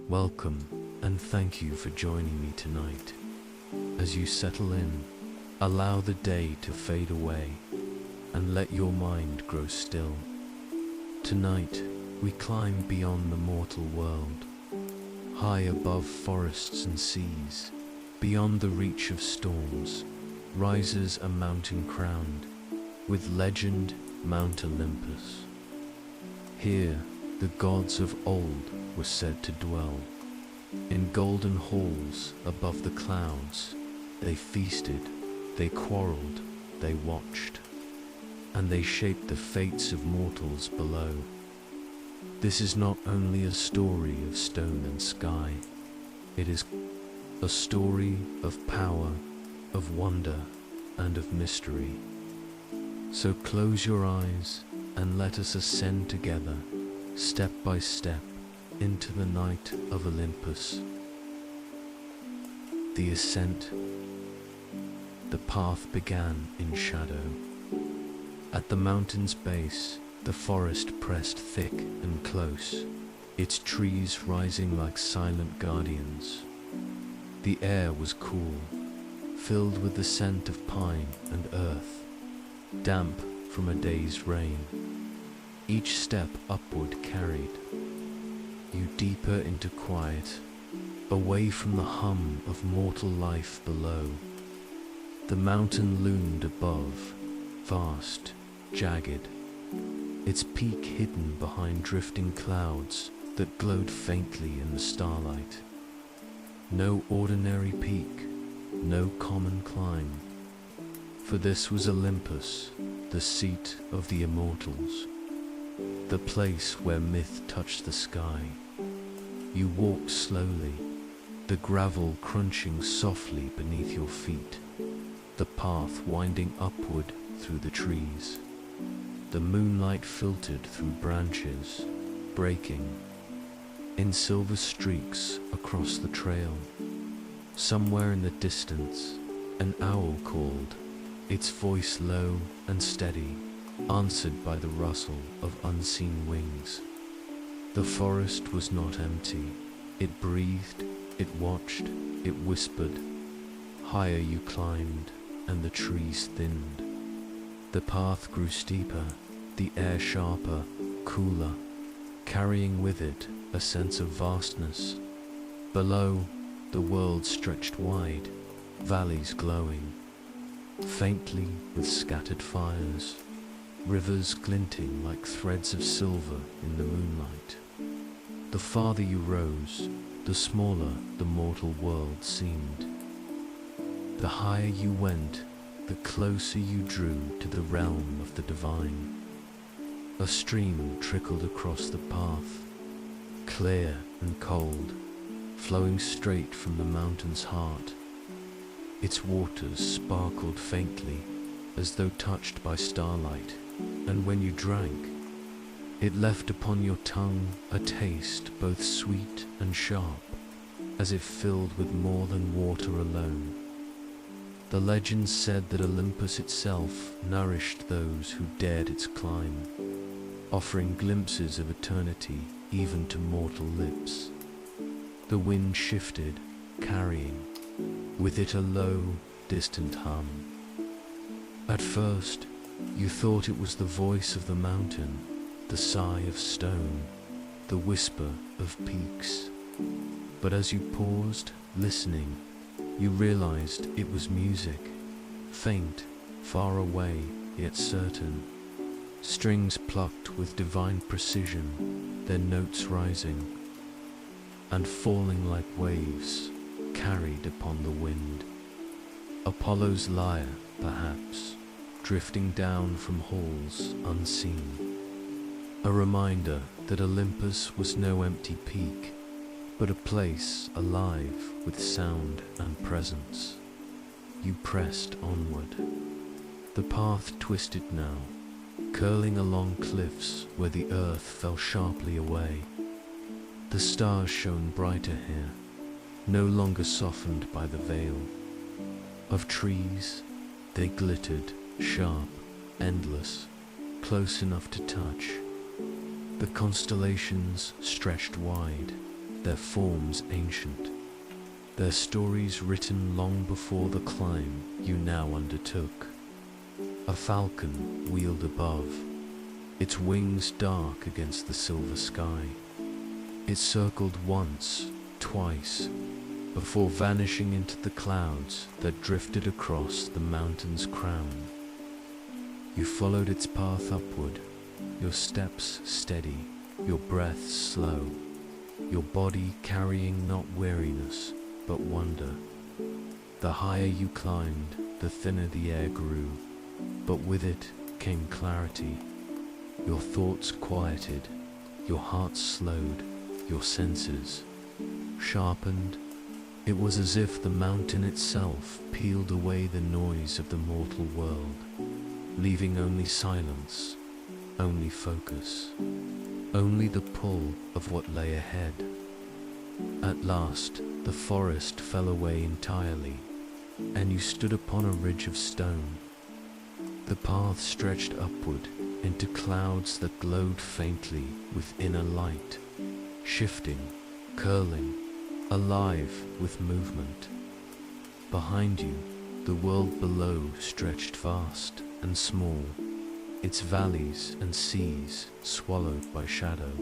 Welcome, and thank you for joining me tonight. As you settle in, allow the day to fade away, and let your mind grow still. Tonight, we climb beyond the mortal world, high above forests and seas. Beyond the reach of storms, rises a mountain crowned with legend, Mount Olympus. Here, the gods of old were said to dwell. In golden halls above the clouds, they feasted, they quarreled, they watched, and they shaped the fates of mortals below. This is not only a story of stone and sky, it is a story of power, of wonder, and of mystery. So close your eyes and let us ascend together, step by step, into the night of Olympus. The ascent. The path began in shadow. At the mountain's base, the forest pressed thick and close, its trees rising like silent guardians. The air was cool, filled with the scent of pine and earth, damp from a day's rain. Each step upward carried you deeper into quiet, away from the hum of mortal life below. The mountain loomed above, vast, jagged, its peak hidden behind drifting clouds that glowed faintly in the starlight. No ordinary peak, no common climb, for this was Olympus, the seat of the immortals, the place where myth touched the sky. You walked slowly, the gravel crunching softly beneath your feet, the path winding upward through the trees. The moonlight filtered through branches, breaking in silver streaks across the trail. Somewhere in the distance, an owl called, its voice low and steady, answered by the rustle of unseen wings. The forest was not empty. It breathed, it watched, it whispered. Higher you climbed, and the trees thinned. The path grew steeper, the air sharper, cooler, carrying with it a sense of vastness. Below, the world stretched wide, valleys glowing, faintly with scattered fires, rivers glinting like threads of silver in the moonlight. The farther you rose, the smaller the mortal world seemed. The higher you went, the closer you drew to the realm of the divine. A stream trickled across the path, clear and cold, flowing straight from the mountain's heart. Its waters sparkled faintly, as though touched by starlight, and when you drank, it left upon your tongue a taste both sweet and sharp, as if filled with more than water alone. The legends said that Olympus itself nourished those who dared its climb, offering glimpses of eternity even to mortal lips. The wind shifted, carrying with it a low, distant hum. At first, you thought it was the voice of the mountain, the sigh of stone, the whisper of peaks. But as you paused, listening, you realized it was music, faint, far away, yet certain. Strings plucked with divine precision, their notes rising and falling like waves, carried upon the wind. Apollo's lyre, perhaps, drifting down from halls unseen. A reminder that Olympus was no empty peak, but a place alive with sound and presence. You pressed onward. The path twisted now, curling along cliffs where the earth fell sharply away. The stars shone brighter here, no longer softened by the veil of trees. They glittered, sharp, endless, close enough to touch. The constellations stretched wide, their forms ancient, their stories written long before the climb you now undertook. A falcon wheeled above, its wings dark against the silver sky. It circled once, twice, before vanishing into the clouds that drifted across the mountain's crown. You followed its path upward, your steps steady, your breath slow, your body carrying not weariness, but wonder. The higher you climbed, the thinner the air grew, but with it came clarity. Your thoughts quieted, your heart slowed, your senses sharpened. It was as if the mountain itself peeled away the noise of the mortal world, leaving only silence, only focus, only the pull of what lay ahead. At last, the forest fell away entirely, and you stood upon a ridge of stone. The path stretched upward into clouds that glowed faintly with inner light, shifting, curling, alive with movement. Behind you, the world below stretched vast and small, its valleys and seas swallowed by shadow.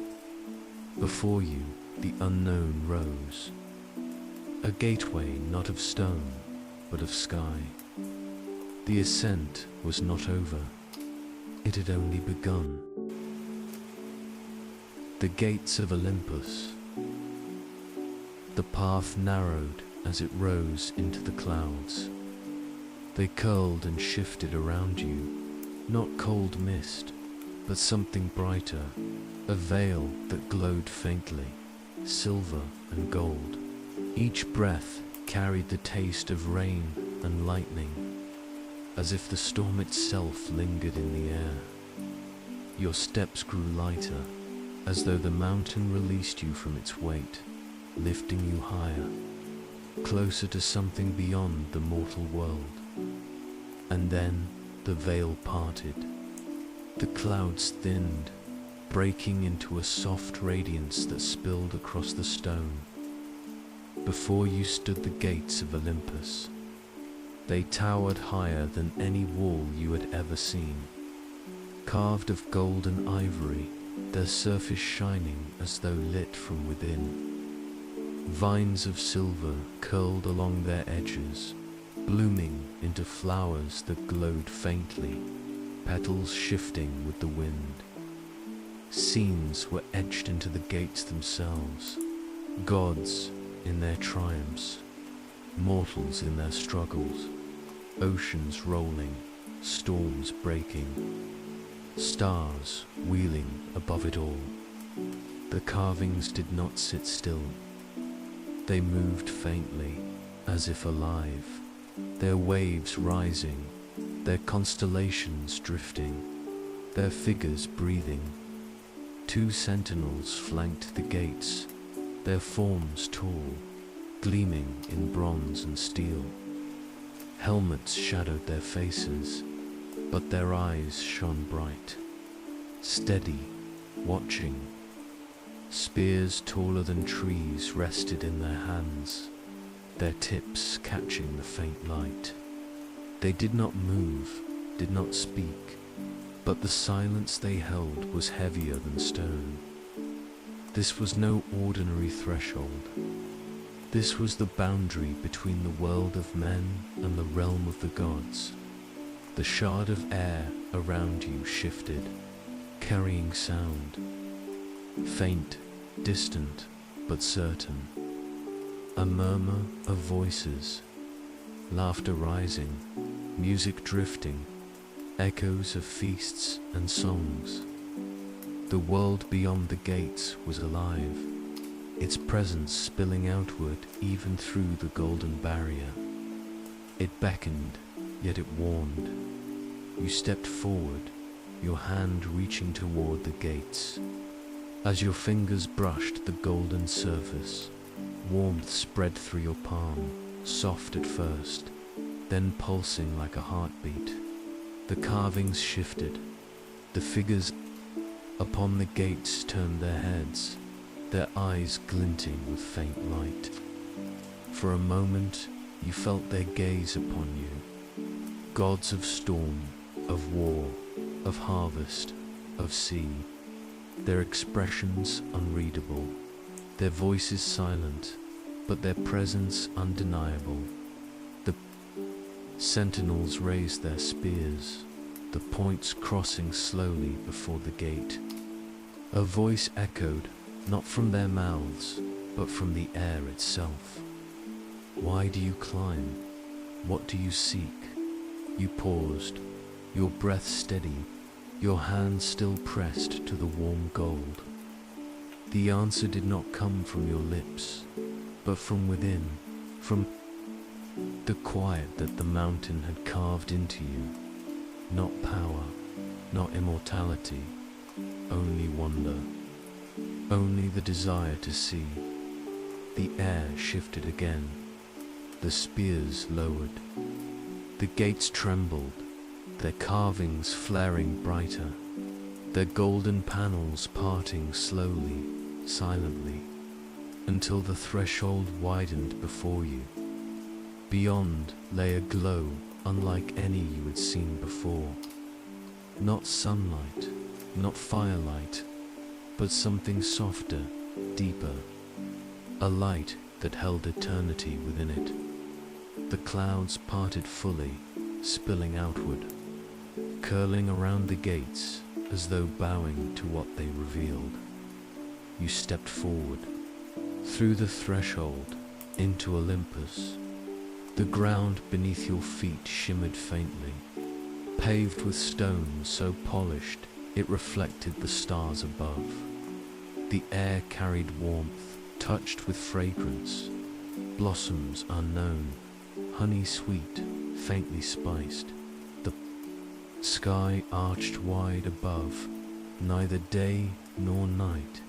Before you, the unknown rose, a gateway not of stone, but of sky. The ascent was not over, it had only begun. The gates of Olympus. The path narrowed as it rose into the clouds. They curled and shifted around you, not cold mist, but something brighter, a veil that glowed faintly, silver and gold. Each breath carried the taste of rain and lightning, as if the storm itself lingered in the air. Your steps grew lighter, as though the mountain released you from its weight, lifting you higher, closer to something beyond the mortal world. And then the veil parted. The clouds thinned, breaking into a soft radiance that spilled across the stone. Before you stood the gates of Olympus. They towered higher than any wall you had ever seen, carved of gold and ivory, their surface shining as though lit from within. Vines of silver curled along their edges, blooming into flowers that glowed faintly, petals shifting with the wind. Scenes were etched into the gates themselves, gods in their triumphs, mortals in their struggles, oceans rolling, storms breaking, stars wheeling above it all. The carvings did not sit still. They moved faintly, as if alive, their waves rising, their constellations drifting, their figures breathing. 2 sentinels flanked the gates, their forms tall, gleaming in bronze and steel. Helmets shadowed their faces, but their eyes shone bright, steady, watching. Spears taller than trees rested in their hands, their tips catching the faint light. They did not move, did not speak, but the silence they held was heavier than stone. This was no ordinary threshold. This was the boundary between the world of men and the realm of the gods. The shard of air around you shifted, carrying sound. Faint, distant, but certain. A murmur of voices, laughter rising, music drifting, echoes of feasts and songs. The world beyond the gates was alive, its presence spilling outward even through the golden barrier. It beckoned, yet it warned. You stepped forward, your hand reaching toward the gates. As your fingers brushed the golden surface, warmth spread through your palm, soft at first, then pulsing like a heartbeat. The carvings shifted, the figures upon the gates turned their heads, their eyes glinting with faint light. For a moment, you felt their gaze upon you, gods of storm, of war, of harvest, of sea, their expressions unreadable, their voices silent, but their presence undeniable. The sentinels raised their spears, the points crossing slowly before the gate. A voice echoed, not from their mouths, but from the air itself. Why do you climb? What do you seek? You paused, your breath steady, your hand still pressed to the warm gold. The answer did not come from your lips, but from within, from the quiet that the mountain had carved into you. Not power, not immortality, only wonder, only the desire to see. The air shifted again, the spears lowered, the gates trembled, their carvings flaring brighter, their golden panels parting slowly, silently, until the threshold widened before you. Beyond lay a glow unlike any you had seen before. Not sunlight, not firelight, but something softer, deeper, a light that held eternity within it. The clouds parted fully, spilling outward, curling around the gates as though bowing to what they revealed. You stepped forward, through the threshold, into Olympus. The ground beneath your feet shimmered faintly, paved with stone so polished it reflected the stars above. The air carried warmth, touched with fragrance, blossoms unknown, honey sweet, faintly spiced. The sky arched wide above, neither day nor night,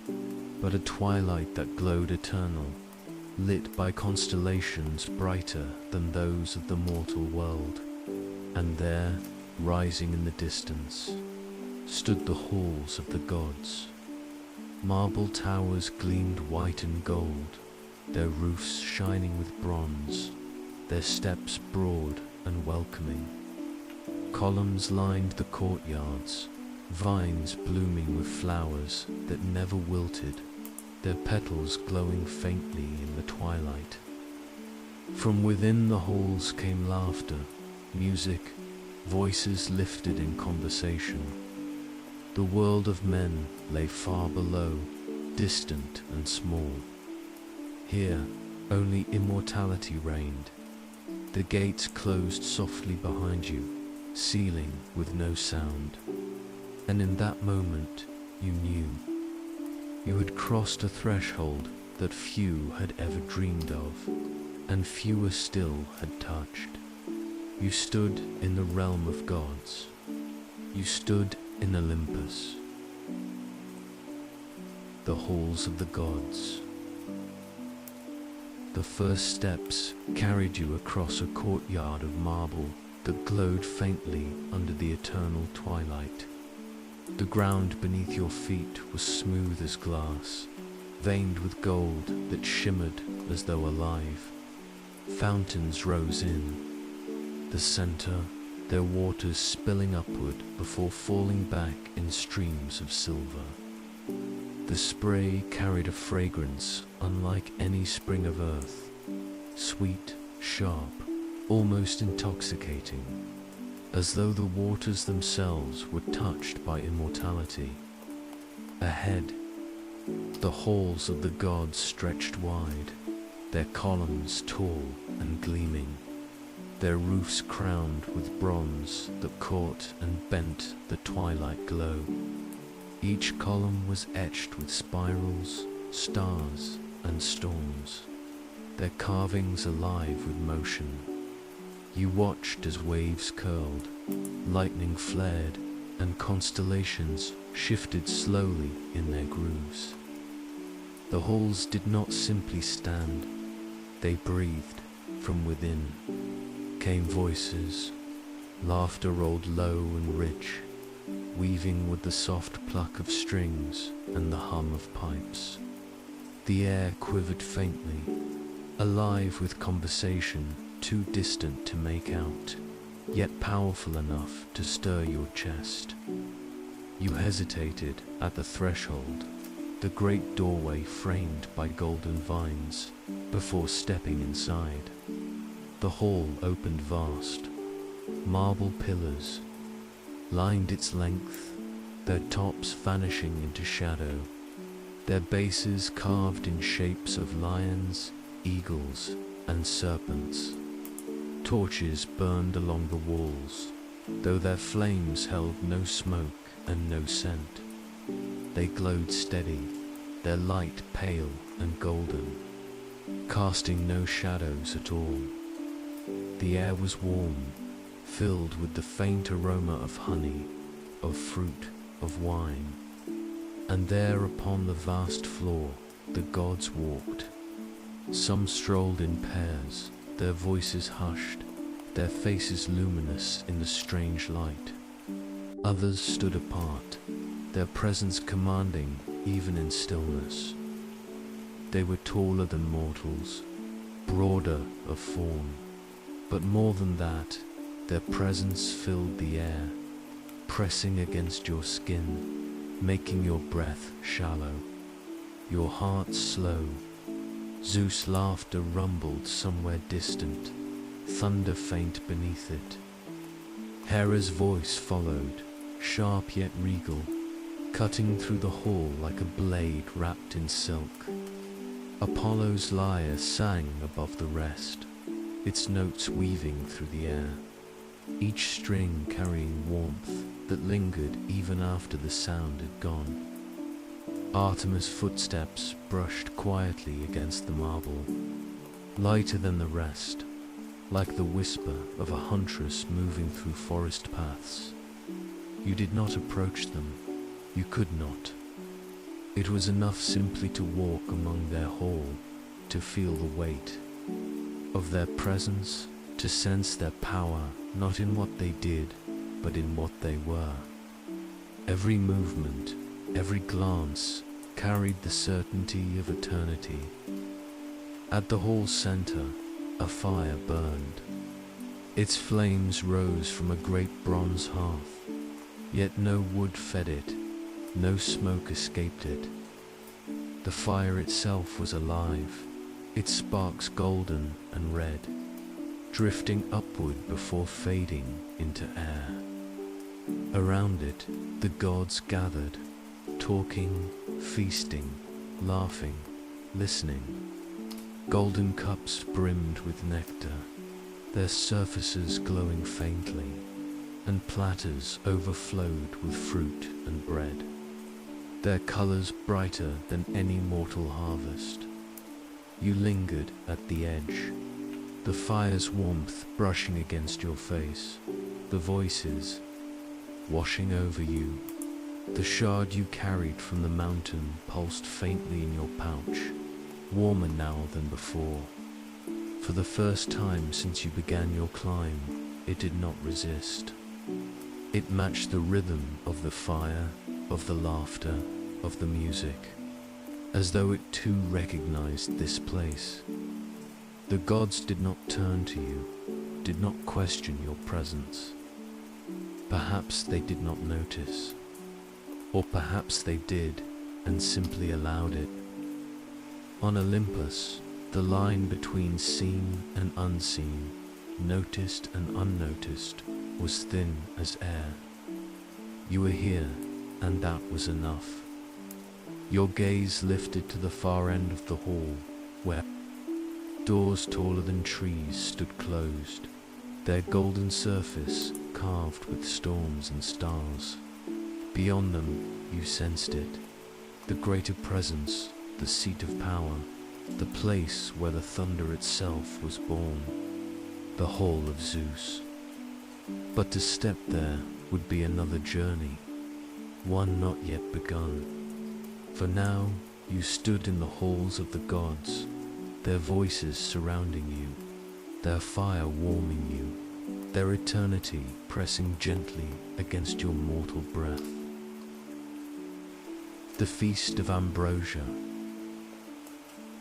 but a twilight that glowed eternal, lit by constellations brighter than those of the mortal world. And there, rising in the distance, stood the halls of the gods. Marble towers gleamed white and gold, their roofs shining with bronze, their steps broad and welcoming. Columns lined the courtyards, vines blooming with flowers that never wilted, their petals glowing faintly in the twilight. From within the halls came laughter, music, voices lifted in conversation. The world of men lay far below, distant and small. Here, only immortality reigned. The gates closed softly behind you, sealing with no sound. And in that moment, you knew. You had crossed a threshold that few had ever dreamed of, and fewer still had touched. You stood in the realm of gods. You stood in Olympus, the halls of the gods. The first steps carried you across a courtyard of marble that glowed faintly under the eternal twilight. The ground beneath your feet was smooth as glass, veined with gold that shimmered as though alive. Fountains rose in the center, their waters spilling upward before falling back in streams of silver. The spray carried a fragrance unlike any spring of earth, sweet, sharp, almost intoxicating, as though the waters themselves were touched by immortality. Ahead, the halls of the gods stretched wide, their columns tall and gleaming, their roofs crowned with bronze that caught and bent the twilight glow. Each column was etched with spirals, stars, and storms, their carvings alive with motion. You watched as waves curled, lightning flared, and constellations shifted slowly in their grooves. The halls did not simply stand, they breathed. From within came voices, laughter rolled low and rich, weaving with the soft pluck of strings and the hum of pipes. The air quivered faintly, alive with conversation too distant to make out, yet powerful enough to stir your chest. You hesitated at the threshold, the great doorway framed by golden vines, before stepping inside. The hall opened vast. Marble pillars lined its length, their tops vanishing into shadow, their bases carved in shapes of lions, eagles, and serpents. Torches burned along the walls, though their flames held no smoke and no scent. They glowed steady, their light pale and golden, casting no shadows at all. The air was warm, filled with the faint aroma of honey, of fruit, of wine. And there upon the vast floor the gods walked. Some strolled in pairs, their voices hushed, their faces luminous in the strange light. Others stood apart, their presence commanding even in stillness. They were taller than mortals, broader of form, but more than that, their presence filled the air, pressing against your skin, making your breath shallow, your heart slow. Zeus' laughter rumbled somewhere distant, thunder faint beneath it. Hera's voice followed, sharp yet regal, cutting through the hall like a blade wrapped in silk. Apollo's lyre sang above the rest, its notes weaving through the air, each string carrying warmth that lingered even after the sound had gone. Artemis' footsteps brushed quietly against the marble, lighter than the rest, like the whisper of a huntress moving through forest paths. You did not approach them, you could not. It was enough simply to walk among their hall, to feel the weight of their presence, to sense their power not in what they did, but in what they were. Every movement, every glance carried the certainty of eternity. At the hall's center, a fire burned. Its flames rose from a great bronze hearth, yet no wood fed it, no smoke escaped it. The fire itself was alive, its sparks golden and red, drifting upward before fading into air. Around it, the gods gathered, talking, feasting, laughing, listening. Golden cups brimmed with nectar, their surfaces glowing faintly, and platters overflowed with fruit and bread, their colors brighter than any mortal harvest. You lingered at the edge, the fire's warmth brushing against your face, the voices washing over you. The shard you carried from the mountain pulsed faintly in your pouch, warmer now than before. For the first time since you began your climb, it did not resist. It matched the rhythm of the fire, of the laughter, of the music, as though it too recognized this place. The gods did not turn to you, did not question your presence. Perhaps they did not notice, or perhaps they did and simply allowed it. On Olympus, the line between seen and unseen, noticed and unnoticed, was thin as air. You were here, and that was enough. Your gaze lifted to the far end of the hall, where doors taller than trees stood closed, their golden surface carved with storms and stars. Beyond them, you sensed it, the greater presence, the seat of power, the place where the thunder itself was born, the hall of Zeus. But to step there would be another journey, one not yet begun. For now, you stood in the halls of the gods, their voices surrounding you, their fire warming you, their eternity pressing gently against your mortal breath. The feast of ambrosia.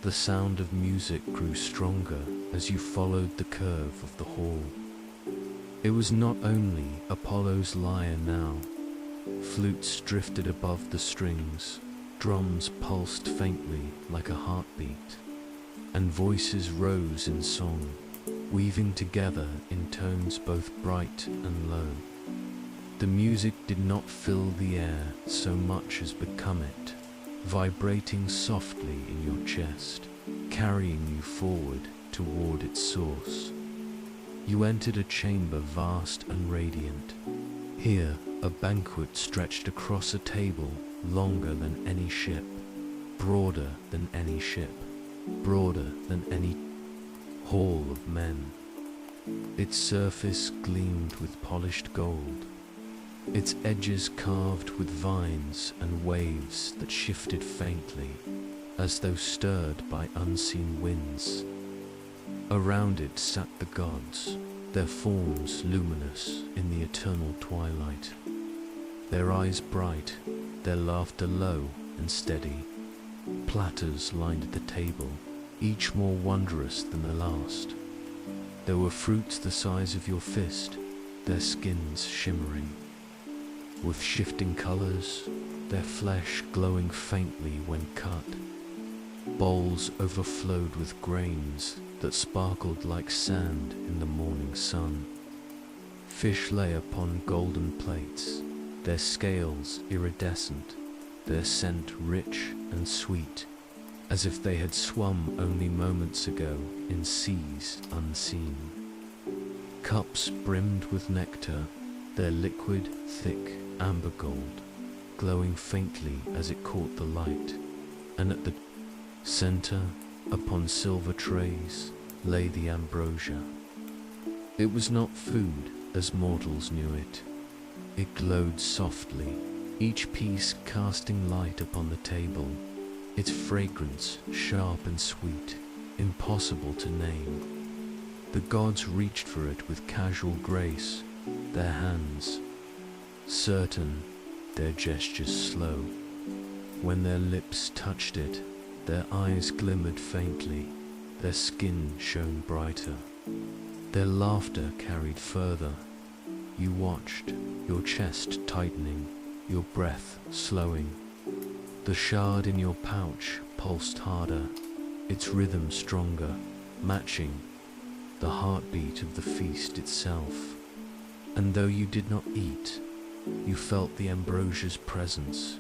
The sound of music grew stronger as you followed the curve of the hall. It was not only Apollo's lyre now. Flutes drifted above the strings, drums pulsed faintly like a heartbeat, and voices rose in song, weaving together in tones both bright and low. The music did not fill the air so much as become it, vibrating softly in your chest, carrying you forward toward its source. You entered a chamber vast and radiant. Here, a banquet stretched across a table longer than any ship, broader than any ship, broader than any hall of men. Its surface gleamed with polished gold, its edges carved with vines and waves that shifted faintly, as though stirred by unseen winds. Around it sat the gods, their forms luminous in the eternal twilight, their eyes bright, their laughter low and steady. Platters lined the table, each more wondrous than the last. There were fruits the size of your fist, their skins shimmering with shifting colors, their flesh glowing faintly when cut. Bowls overflowed with grains that sparkled like sand in the morning sun. Fish lay upon golden plates, their scales iridescent, their scent rich and sweet, as if they had swum only moments ago in seas unseen. Cups brimmed with nectar, their liquid, thick amber gold, glowing faintly as it caught the light, and at the center, upon silver trays, lay the ambrosia. It was not food as mortals knew it. It glowed softly, each piece casting light upon the table, its fragrance sharp and sweet, impossible to name. The gods reached for it with casual grace, their hands certain, their gestures slow. When their lips touched it, their eyes glimmered faintly, their skin shone brighter. Their laughter carried further. You watched, your chest tightening, your breath slowing. The shard in your pouch pulsed harder, its rhythm stronger, matching the heartbeat of the feast itself. And though you did not eat, you felt the ambrosia's presence,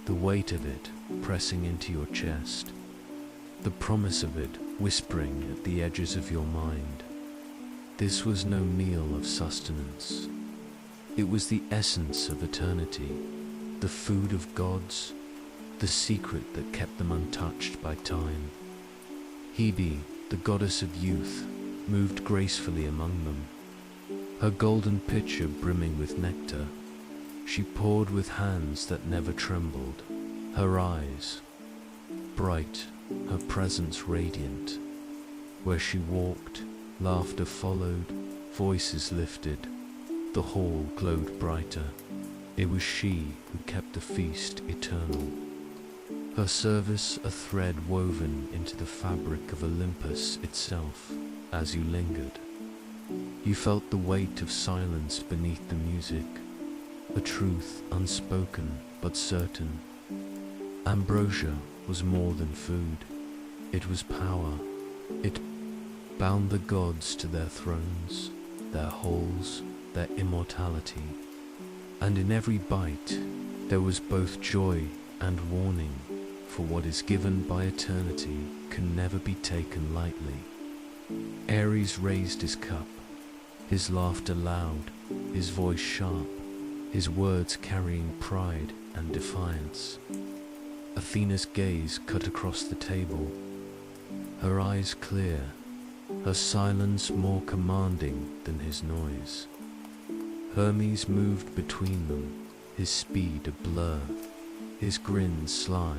the weight of it pressing into your chest, the promise of it whispering at the edges of your mind. This was no meal of sustenance. It was the essence of eternity, the food of gods, the secret that kept them untouched by time. Hebe, the goddess of youth, moved gracefully among them, her golden pitcher brimming with nectar. She poured with hands that never trembled, her eyes bright, her presence radiant. Where she walked, laughter followed, voices lifted, the hall glowed brighter. It was she who kept the feast eternal. Her service a thread woven into the fabric of Olympus itself. As you lingered, you felt the weight of silence beneath the music, a truth unspoken but certain. Ambrosia was more than food. It was power. It bound the gods to their thrones, their halls, their immortality. And in every bite, there was both joy and warning, for what is given by eternity can never be taken lightly. Ares raised his cup, his laughter loud, his voice sharp, his words carrying pride and defiance. Athena's gaze cut across the table, her eyes clear, her silence more commanding than his noise. Hermes moved between them, his speed a blur, his grin sly,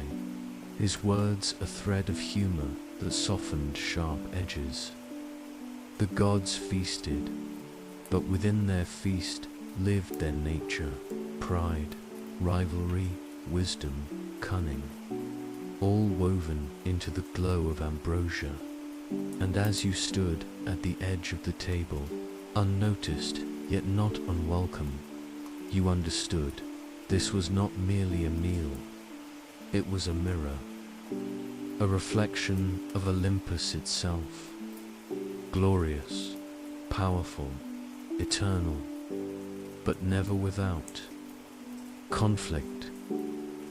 his words a thread of humor that softened sharp edges. The gods feasted, but within their feast lived their nature, pride, rivalry, wisdom, cunning. all woven into the glow of ambrosia. And as you stood at the edge of the table, unnoticed yet not unwelcome, you understood this was not merely a meal, it was a mirror, a reflection of Olympus itself, glorious, powerful, eternal, but never without conflict.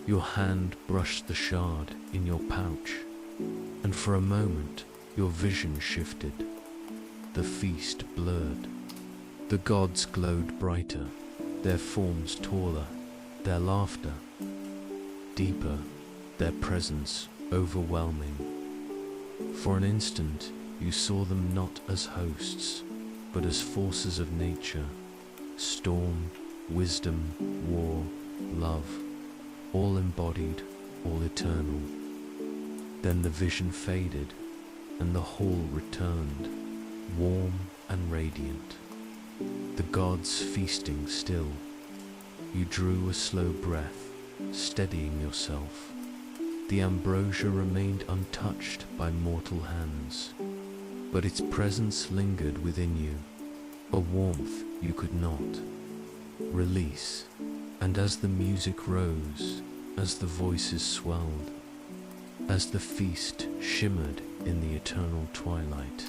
Your hand brushed the shard in your pouch, and for a moment your vision shifted. The feast blurred. The gods glowed brighter, their forms taller, their laughter deeper, their presence overwhelming. For an instant you saw them not as hosts, but as forces of nature, storm, wisdom, war, love, all embodied, all eternal. Then the vision faded, and the hall returned, warm and radiant. The gods feasting still. You drew a slow breath, steadying yourself. The ambrosia remained untouched by mortal hands, but its presence lingered within you, a warmth you could not release. And as the music rose, as the voices swelled, as the feast shimmered in the eternal twilight,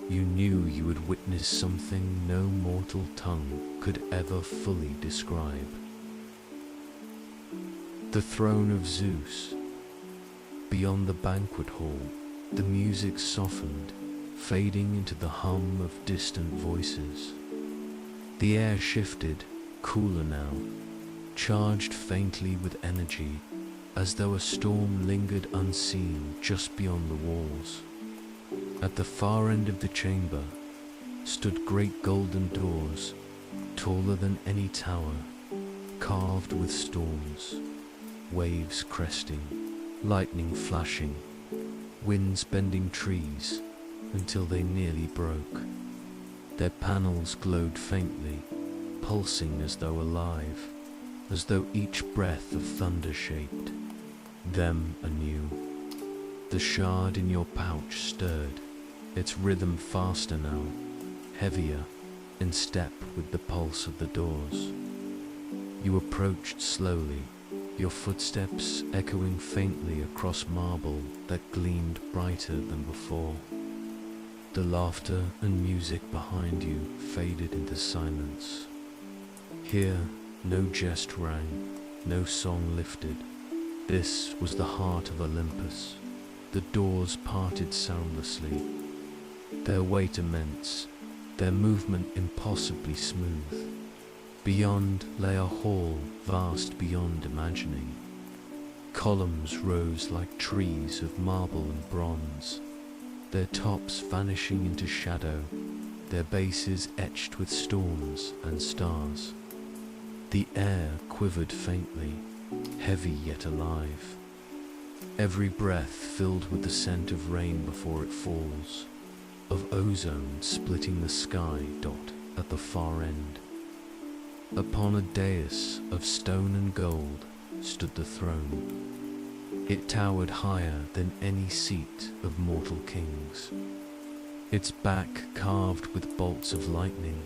you knew you would witness something no mortal tongue could ever fully describe. The throne of Zeus. Beyond the banquet hall, the music softened, fading into the hum of distant voices. The air shifted, cooler now, charged faintly with energy, as though a storm lingered unseen just beyond the walls. At the far end of the chamber stood great golden doors, taller than any tower, carved with storms, waves cresting, lightning flashing, winds bending trees until they nearly broke. Their panels glowed faintly, pulsing as though alive, as though each breath of thunder shaped them anew. The shard in your pouch stirred, its rhythm faster now, heavier, in step with the pulse of the doors. You approached slowly, your footsteps echoing faintly across marble that gleamed brighter than before. The laughter and music behind you faded into silence. Here, no jest rang, no song lifted. This was the heart of Olympus. The doors parted soundlessly, their weight immense, their movement impossibly smooth. Beyond lay a hall vast beyond imagining. Columns rose like trees of marble and bronze, their tops vanishing into shadow, their bases etched with storms and stars. The air quivered faintly, heavy yet alive. Every breath filled with the scent of rain before it falls, of ozone splitting the sky dot at the far end. Upon a dais of stone and gold stood the throne. It towered higher than any seat of mortal kings. Its back carved with bolts of lightning,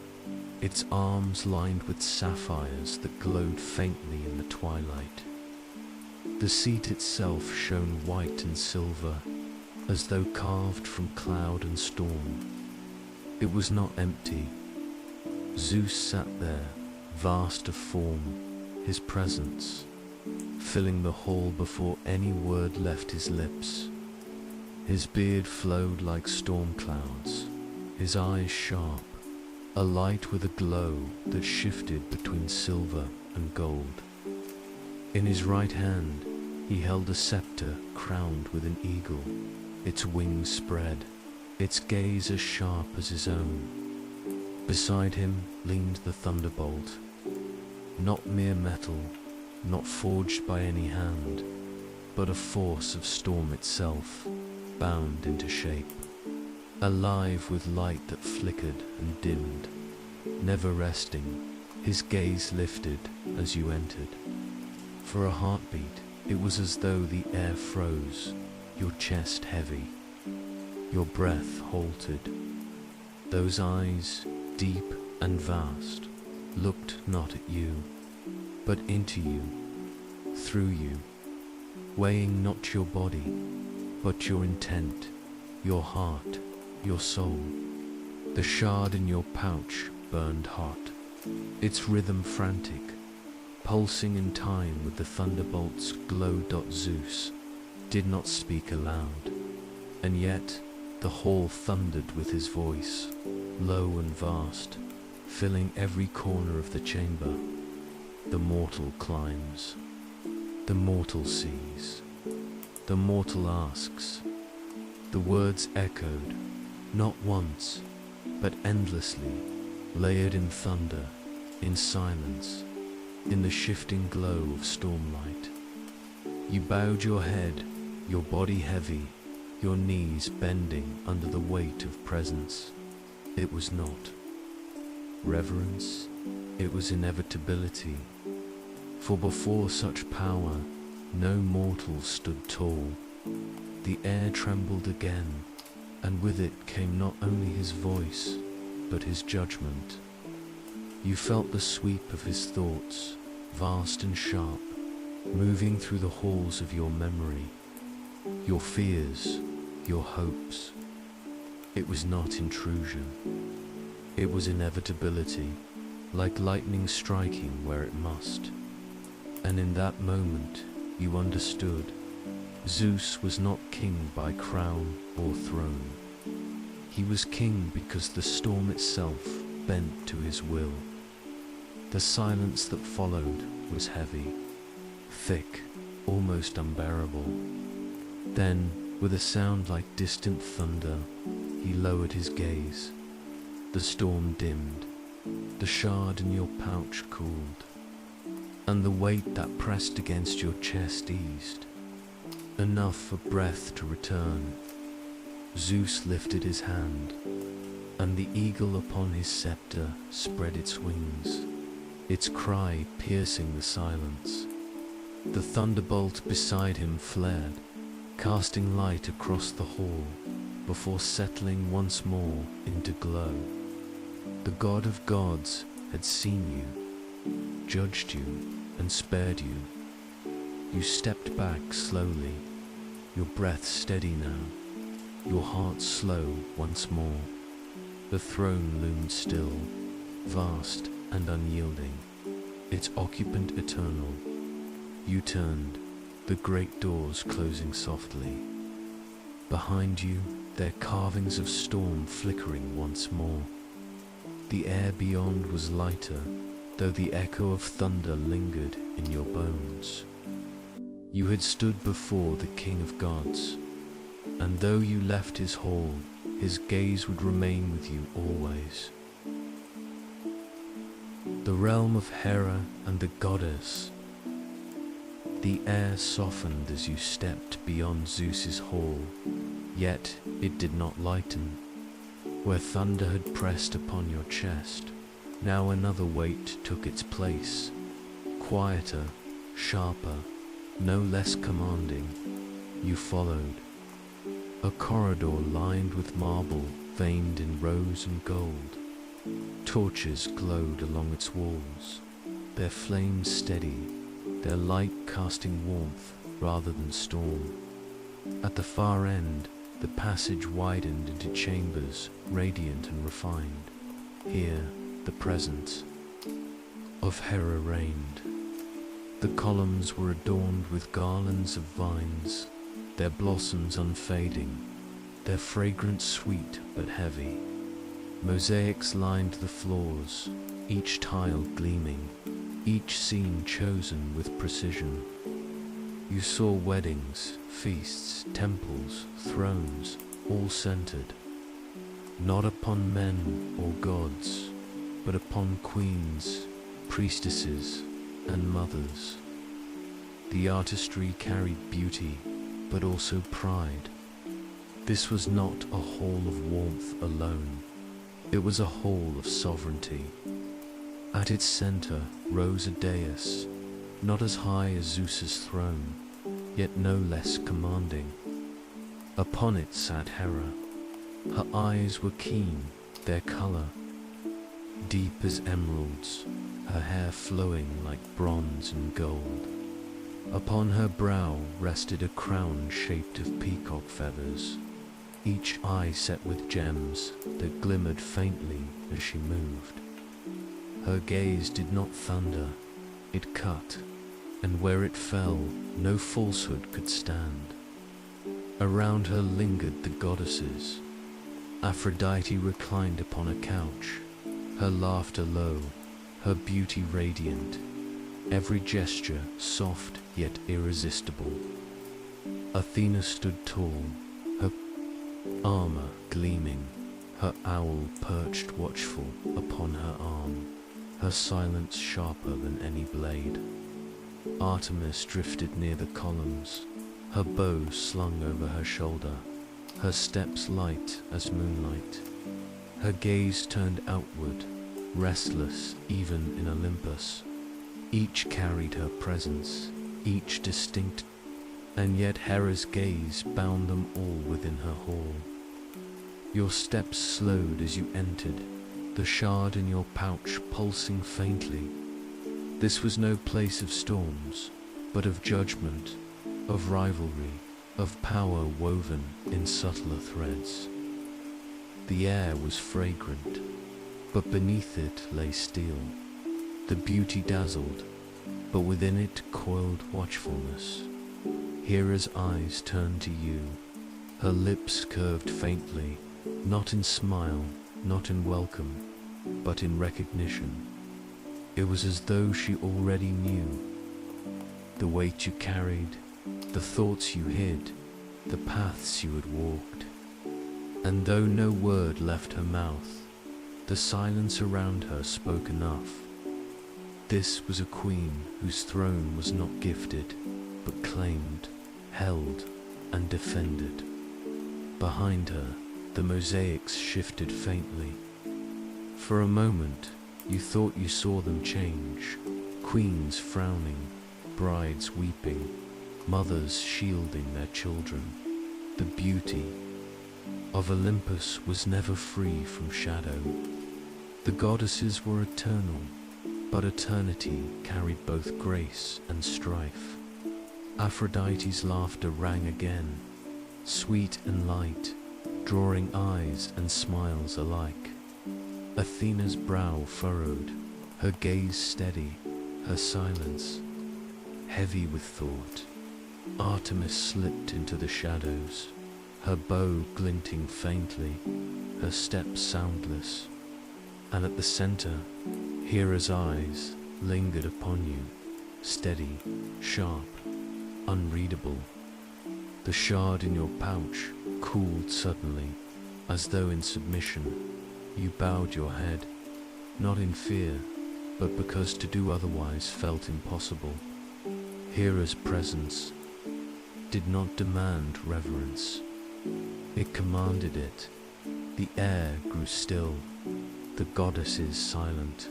its arms lined with sapphires that glowed faintly in the twilight. The seat itself shone white and silver, as though carved from cloud and storm. It was not empty. Zeus sat there, vast of form, his presence filling the hall before any word left his lips. His beard flowed like storm clouds, his eyes sharp, alight with a glow that shifted between silver and gold. In his right hand he held a scepter crowned with an eagle, its wings spread, its gaze as sharp as his own. Beside him leaned the thunderbolt, not mere metal, not forged by any hand, but a force of storm itself, bound into shape, alive with light that flickered and dimmed, never resting, his gaze lifted as you entered. For a heartbeat, It was as though the air froze, your chest heavy, your breath halted. Those eyes, deep and vast, looked not at you, but into you, through you, weighing not your body, but your intent, your heart, your soul. The shard in your pouch burned hot, its rhythm frantic, pulsing in time with the thunderbolt's glow. Zeus did not speak aloud, and yet the hall thundered with his voice, low and vast, filling every corner of the chamber. The mortal climbs, the mortal sees, the mortal asks. The words echoed, not once, but endlessly, layered in thunder, in silence, in the shifting glow of stormlight. You bowed your head, your body heavy, your knees bending under the weight of presence. It was not reverence, it was inevitability. For before such power, no mortal stood tall. The air trembled again, and with it came not only his voice, but his judgment. You felt the sweep of his thoughts, vast and sharp, moving through the halls of your memory, your fears, your hopes. It was not intrusion. It was inevitability, like lightning striking where it must. And in that moment, you understood. Zeus was not king by crown or throne. He was king because the storm itself bent to his will. The silence that followed was heavy, thick, almost unbearable. Then, with a sound like distant thunder, he lowered his gaze. The storm dimmed, the shard in your pouch cooled, and the weight that pressed against your chest eased. Enough for breath to return. Zeus lifted his hand, and the eagle upon his scepter spread its wings, its cry piercing the silence. The thunderbolt beside him flared, casting light across the hall, before settling once more into glow. The god of gods had seen you, judged you, and spared you. You stepped back slowly, your breath steady now, your heart slow once more. The throne loomed still, vast and unyielding, its occupant eternal. You turned, the great doors closing softly. Behind you, their carvings of storm flickering once more. The air beyond was lighter, though the echo of thunder lingered in your bones. You had stood before the King of Gods, and though you left his hall, his gaze would remain with you always. The realm of Hera and the goddess. The air softened as you stepped beyond Zeus's hall, yet it did not lighten. Where thunder had pressed upon your chest, now another weight took its place, quieter, sharper, no less commanding. You followed. A corridor lined with marble, veined in rose and gold. Torches glowed along its walls, their flames steady, their light casting warmth rather than storm. At the far end, the passage widened into chambers, radiant and refined. Here, the presence of Hera reigned. The columns were adorned with garlands of vines, their blossoms unfading, their fragrance sweet but heavy. Mosaics lined the floors, each tile gleaming, each scene chosen with precision. You saw weddings, feasts, temples, thrones, all centered, not upon men or gods, but upon queens, priestesses, and mothers. The artistry carried beauty, but also pride. This was not a hall of warmth alone. It was a hall of sovereignty. At its center rose a dais, not as high as Zeus's throne, yet no less commanding. Upon it sat Hera. Her eyes were keen, their color deep as emeralds, her hair flowing like bronze and gold. Upon her brow rested a crown shaped of peacock feathers, each eye set with gems that glimmered faintly as she moved. Her gaze did not thunder, it cut, and where it fell, no falsehood could stand. Around her lingered the goddesses. Aphrodite reclined upon a couch, her laughter low, her beauty radiant, every gesture soft yet irresistible. Athena stood tall, her armor gleaming, her owl perched watchful upon her arm, her silence sharper than any blade. Artemis drifted near the columns, her bow slung over her shoulder, her steps light as moonlight. Her gaze turned outward, restless even in Olympus. Each carried her presence, each distinct, and yet Hera's gaze bound them all within her hall. Your steps slowed as you entered, the shard in your pouch pulsing faintly. This was no place of storms, but of judgment, of rivalry, of power woven in subtler threads. The air was fragrant, but beneath it lay steel. The beauty dazzled, but within it coiled watchfulness. Hera's eyes turned to you, her lips curved faintly, not in smile, not in welcome, but in recognition. It was as though she already knew the weight you carried, the thoughts you hid, the paths you had walked. And though no word left her mouth, the silence around her spoke enough. This was a queen whose throne was not gifted, but claimed, held, and defended. Behind her, the mosaics shifted faintly. For a moment, you thought you saw them change, queens frowning, brides weeping, mothers shielding their children. The beauty of Olympus was never free from shadow. The goddesses were eternal, but eternity carried both grace and strife. Aphrodite's laughter rang again, sweet and light, drawing eyes and smiles alike. Athena's brow furrowed, her gaze steady, her silence heavy with thought. Artemis slipped into the shadows, her bow glinting faintly, her steps soundless, and at the center, Hera's eyes lingered upon you, steady, sharp, unreadable. The shard in your pouch cooled suddenly, as though in submission. You bowed your head, not in fear, but because to do otherwise felt impossible. Hera's presence did not demand reverence. It commanded it. The air grew still, the goddesses silent.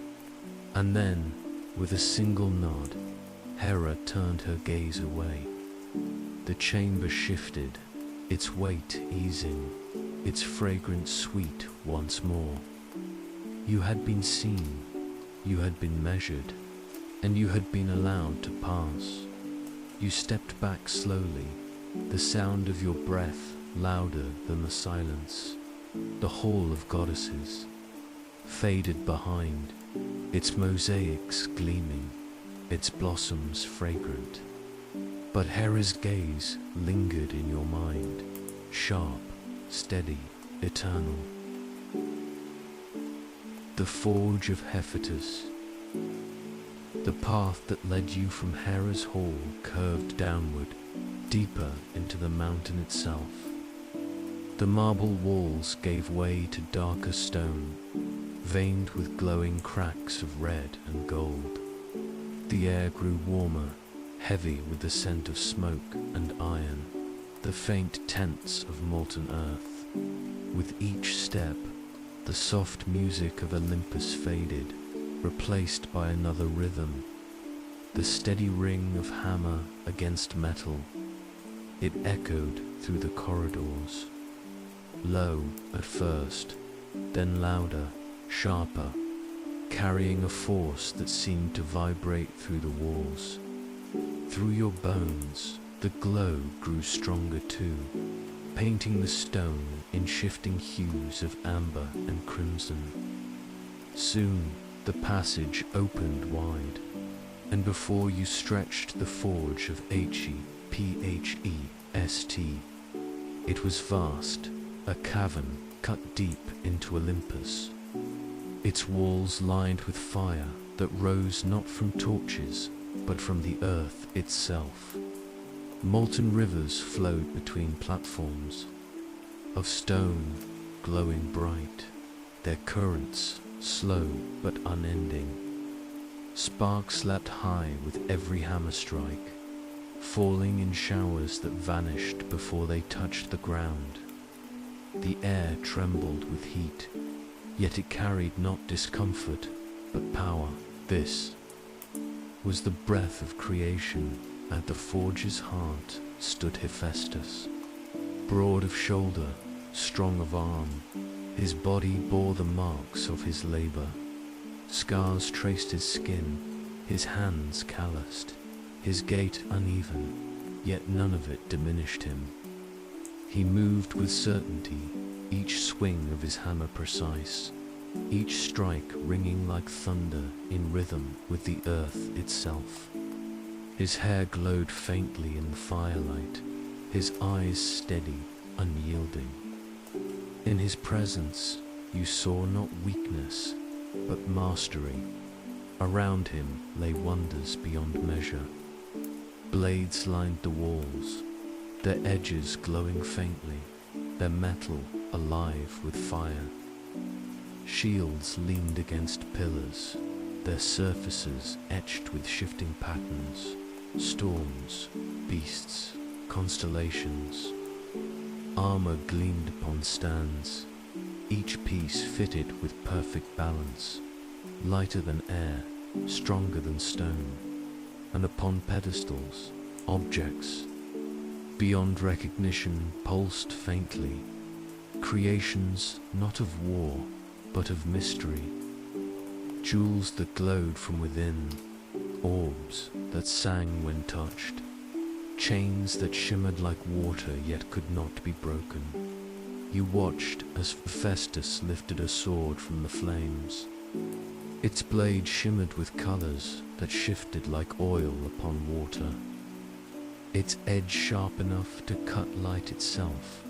And then, with a single nod, Hera turned her gaze away. The chamber shifted, its weight easing, its fragrance sweet once more. You had been seen, you had been measured, and you had been allowed to pass. You stepped back slowly, the sound of your breath louder than the silence. The hall of goddesses faded behind, its mosaics gleaming, its blossoms fragrant. But Hera's gaze lingered in your mind, sharp, steady, eternal. The forge of Hephaestus. The path that led you from Hera's hall curved downward, deeper into the mountain itself. The marble walls gave way to darker stone, veined with glowing cracks of red and gold. The air grew warmer, heavy with the scent of smoke and iron, the faint tents of molten earth. With each step, the soft music of Olympus faded, replaced by another rhythm, the steady ring of hammer against metal, It echoed through the corridors, low at first, then louder, sharper, carrying a force that seemed to vibrate through the walls. Through your bones, the glow grew stronger too, painting the stone in shifting hues of amber and crimson. Soon, the passage opened wide, and before you stretched the forge of Hephaest. It was vast, a cavern cut deep into Olympus, its walls lined with fire that rose not from torches, but from the earth itself. Molten rivers flowed between platforms of stone, glowing bright, their currents slow but unending. Sparks leapt high with every hammer strike, falling in showers that vanished before they touched the ground. The air trembled with heat, yet it carried not discomfort, but power. This was the breath of creation. At the forge's heart stood Hephaestus, broad of shoulder, strong of arm. His body bore the marks of his labor. Scars traced his skin, his hands calloused, his gait uneven, yet none of it diminished him. He moved with certainty, each swing of his hammer precise, each strike ringing like thunder in rhythm with the earth itself. His hair glowed faintly in the firelight, his eyes steady, unyielding. In his presence you saw not weakness, but mastery. Around him lay wonders beyond measure. Blades lined the walls, their edges glowing faintly, their metal alive with fire. Shields leaned against pillars, their surfaces etched with shifting patterns, storms, beasts, constellations. Armor gleamed upon stands, each piece fitted with perfect balance, lighter than air, stronger than stone, and upon pedestals, objects, beyond recognition, pulsed faintly, creations not of war, but of mystery, jewels that glowed from within, orbs that sang when touched, chains that shimmered like water yet could not be broken. You watched as Hephaestus lifted a sword from the flames. Its blade shimmered with colors that shifted like oil upon water, its edge sharp enough to cut light itself.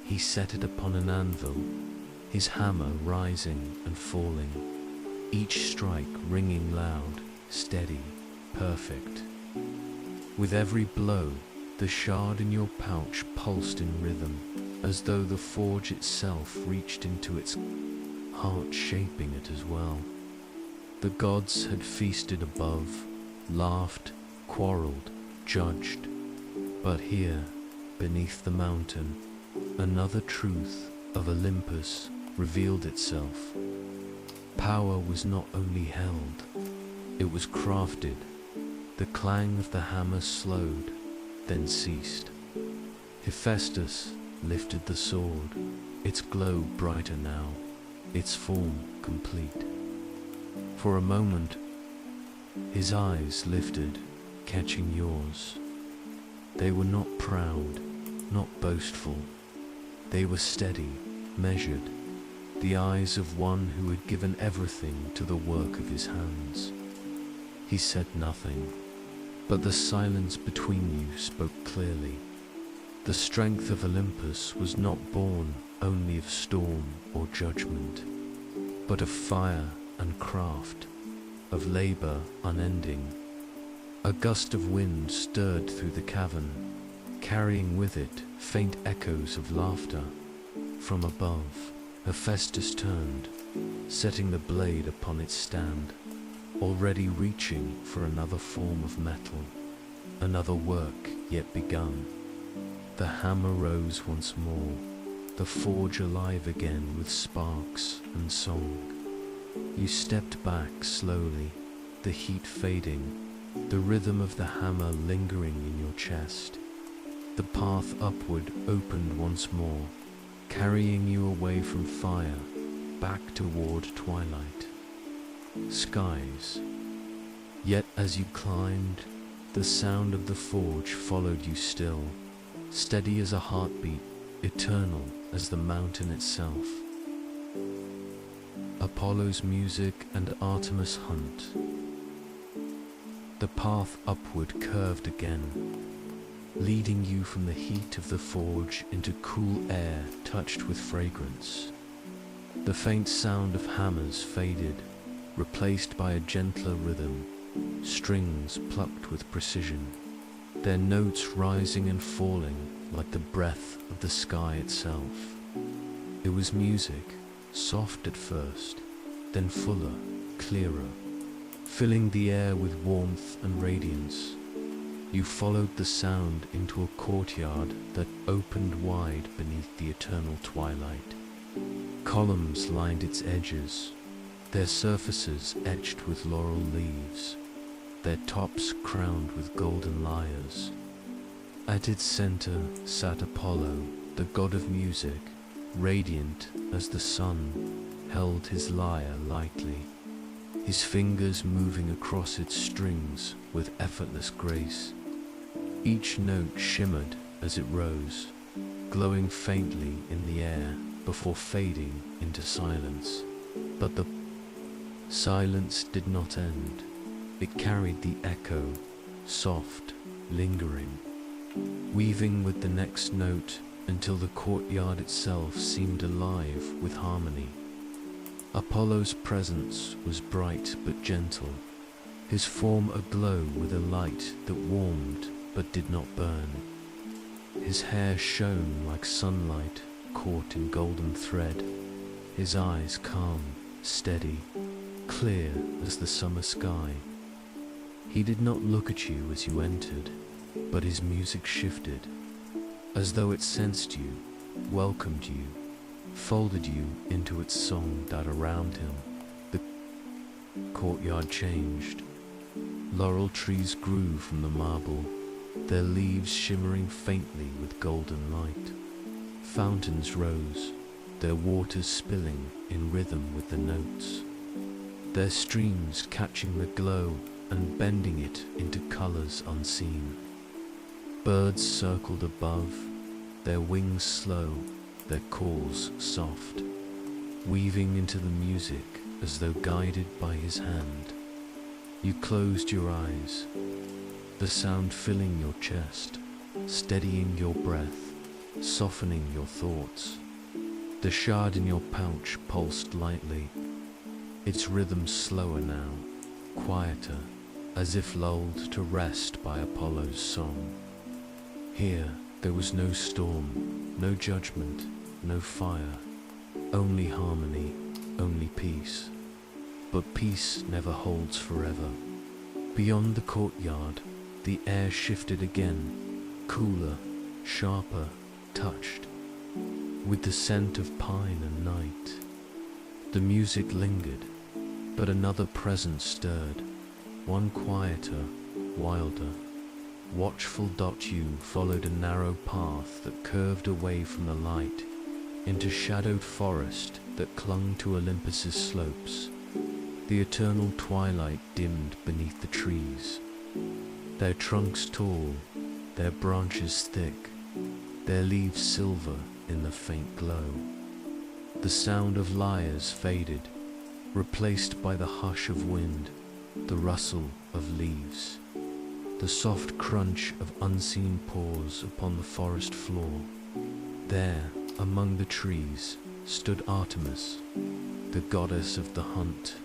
He set it upon an anvil, his hammer rising and falling, each strike ringing loud, steady, perfect. With every blow, the shard in your pouch pulsed in rhythm, as though the forge itself reached into its heart, shaping it as well. The gods had feasted above, laughed, quarreled, judged, but here, beneath the mountain, another truth of Olympus revealed itself. Power was not only held, it was crafted. The clang of the hammer slowed, then ceased. Hephaestus lifted the sword, its glow brighter now, its form complete. For a moment, his eyes lifted, catching yours. They were not proud, not boastful. They were steady, measured, the eyes of one who had given everything to the work of his hands. He said nothing, but the silence between you spoke clearly. The strength of Olympus was not born only of storm or judgment, but of fire and craft, of labor unending. A gust of wind stirred through the cavern, carrying with it faint echoes of laughter. From above, Hephaestus turned, setting the blade upon its stand, already reaching for another form of metal, another work yet begun. The hammer rose once more, the forge alive again with sparks and song. You stepped back slowly, the heat fading, the rhythm of the hammer lingering in your chest. The path upward opened once more, carrying you away from fire, back toward twilight. Skies. Yet as you climbed, the sound of the forge followed you still, steady as a heartbeat, eternal as the mountain itself. Apollo's music and Artemis' hunt. The path upward curved again, leading you from the heat of the forge into cool air touched with fragrance. The faint sound of hammers faded, replaced by a gentler rhythm, strings plucked with precision, their notes rising and falling like the breath of the sky itself. It was music, soft at first, then fuller, clearer, filling the air with warmth and radiance. You followed the sound into a courtyard that opened wide beneath the eternal twilight. Columns lined its edges, their surfaces etched with laurel leaves, their tops crowned with golden lyres. At its center sat Apollo, the god of music, radiant as the sun, held his lyre lightly, his fingers moving across its strings with effortless grace. Each note shimmered as it rose, glowing faintly in the air before fading into silence. But the silence did not end. It carried the echo, soft, lingering, weaving with the next note until the courtyard itself seemed alive with harmony. Apollo's presence was bright but gentle, his form aglow with a light that warmed but did not burn. His hair shone like sunlight caught in golden thread, his eyes calm, steady, clear as the summer sky. He did not look at you as you entered, but his music shifted, as though it sensed you, welcomed you, folded you into its song that around him. The courtyard changed. Laurel trees grew from the marble, their leaves shimmering faintly with golden light. Fountains rose, their waters spilling in rhythm with the notes, their streams catching the glow and bending it into colors unseen. Birds circled above, their wings slow, their calls soft, weaving into the music as though guided by his hand. You closed your eyes, the sound filling your chest, steadying your breath, softening your thoughts. The shard in your pouch pulsed lightly, its rhythm slower now, quieter, as if lulled to rest by Apollo's song. Here there was no storm, no judgment, no fire, only harmony, only peace. But peace never holds forever. Beyond the courtyard, the air shifted again, cooler, sharper, touched, with the scent of pine and night. The music lingered, but another presence stirred, one quieter, wilder. Watchful .u followed a narrow path that curved away from the light into shadowed forest that clung to Olympus's slopes. The eternal twilight dimmed beneath the trees, their trunks tall, their branches thick, their leaves silver in the faint glow. The sound of lyres faded, replaced by the hush of wind, the rustle of leaves, the soft crunch of unseen paws upon the forest floor. There, among the trees, stood Artemis, the goddess of the hunt,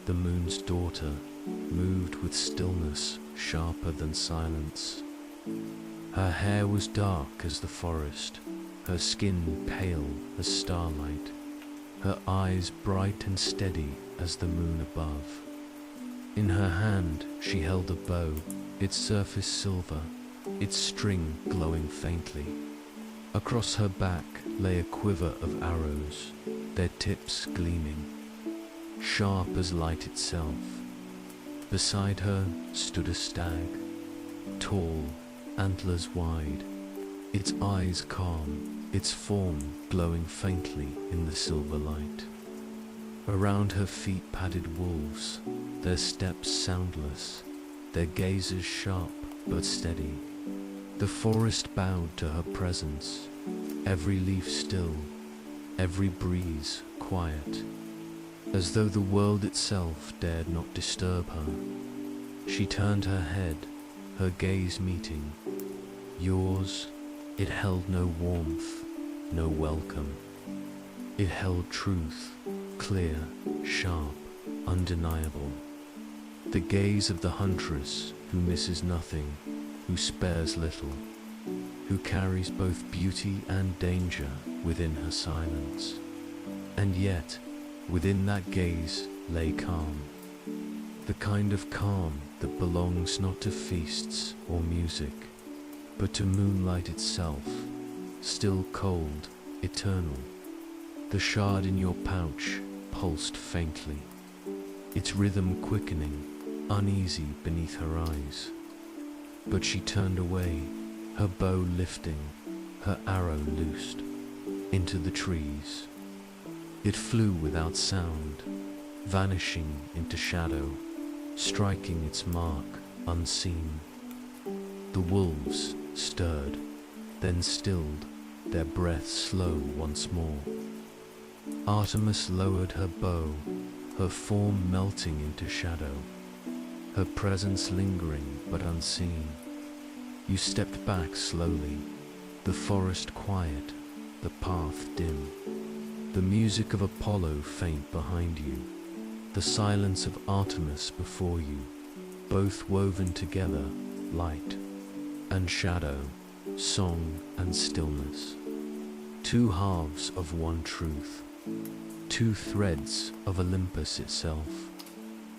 the moon's daughter, moved with stillness sharper than silence. Her hair was dark as the forest, her skin pale as starlight, her eyes bright and steady as the moon above. In her hand she held a bow, its surface silver, its string glowing faintly. Across her back lay a quiver of arrows, their tips gleaming, sharp as light itself. Beside her stood a stag, tall, antlers wide, its eyes calm, its form glowing faintly in the silver light. Around her feet padded wolves, their steps soundless, their gazes sharp but steady. The forest bowed to her presence, every leaf still, every breeze quiet, as though the world itself dared not disturb her. She turned her head, her gaze meeting yours. It held no warmth, no welcome. It held truth, clear, sharp, undeniable. The gaze of the huntress who misses nothing, who spares little, who carries both beauty and danger within her silence. And yet, within that gaze lay calm, the kind of calm that belongs not to feasts or music, but to moonlight itself, still cold, eternal. The shard in your pouch pulsed faintly, its rhythm quickening, uneasy beneath her eyes. But she turned away, her bow lifting, her arrow loosed, into the trees. It flew without sound, vanishing into shadow, striking its mark unseen. The wolves stirred, then stilled, their breath slow once more. Artemis lowered her bow, her form melting into shadow, her presence lingering but unseen. You stepped back slowly, the forest quiet, the path dim, the music of Apollo faint behind you, the silence of Artemis before you, both woven together, light and shadow, song and stillness. Two halves of one truth, two threads of Olympus itself.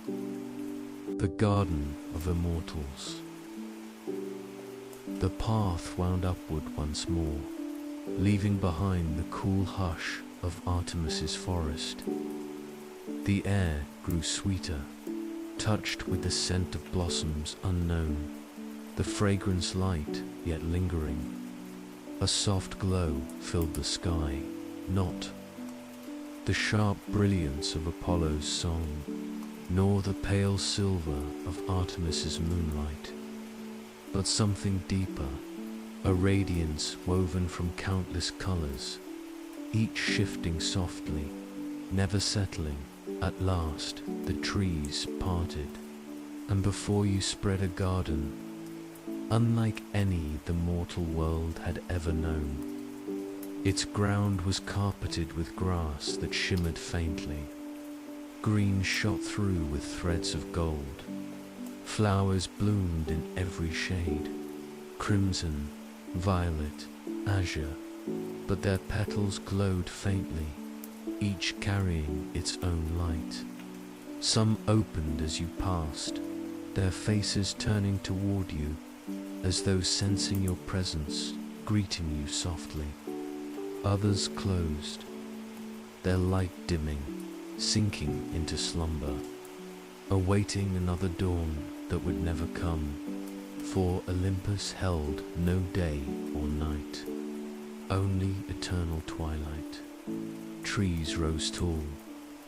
The garden of immortals. The path wound upward once more, leaving behind the cool hush of Artemis's forest. The air grew sweeter, touched with the scent of blossoms unknown, the fragrance light yet lingering. A soft glow filled the sky, not the sharp brilliance of Apollo's song, nor the pale silver of Artemis's moonlight, but something deeper, a radiance woven from countless colors, each shifting softly, never settling. At last the trees parted, and before you spread a garden unlike any the mortal world had ever known. Its ground was carpeted with grass that shimmered faintly. Green shot through with threads of gold. Flowers bloomed in every shade, crimson, violet, azure, but their petals glowed faintly, each carrying its own light. Some opened as you passed, their faces turning toward you, as though sensing your presence, greeting you softly. Others closed, their light dimming, sinking into slumber, awaiting another dawn that would never come, for Olympus held no day or night, only eternal twilight. Trees rose tall,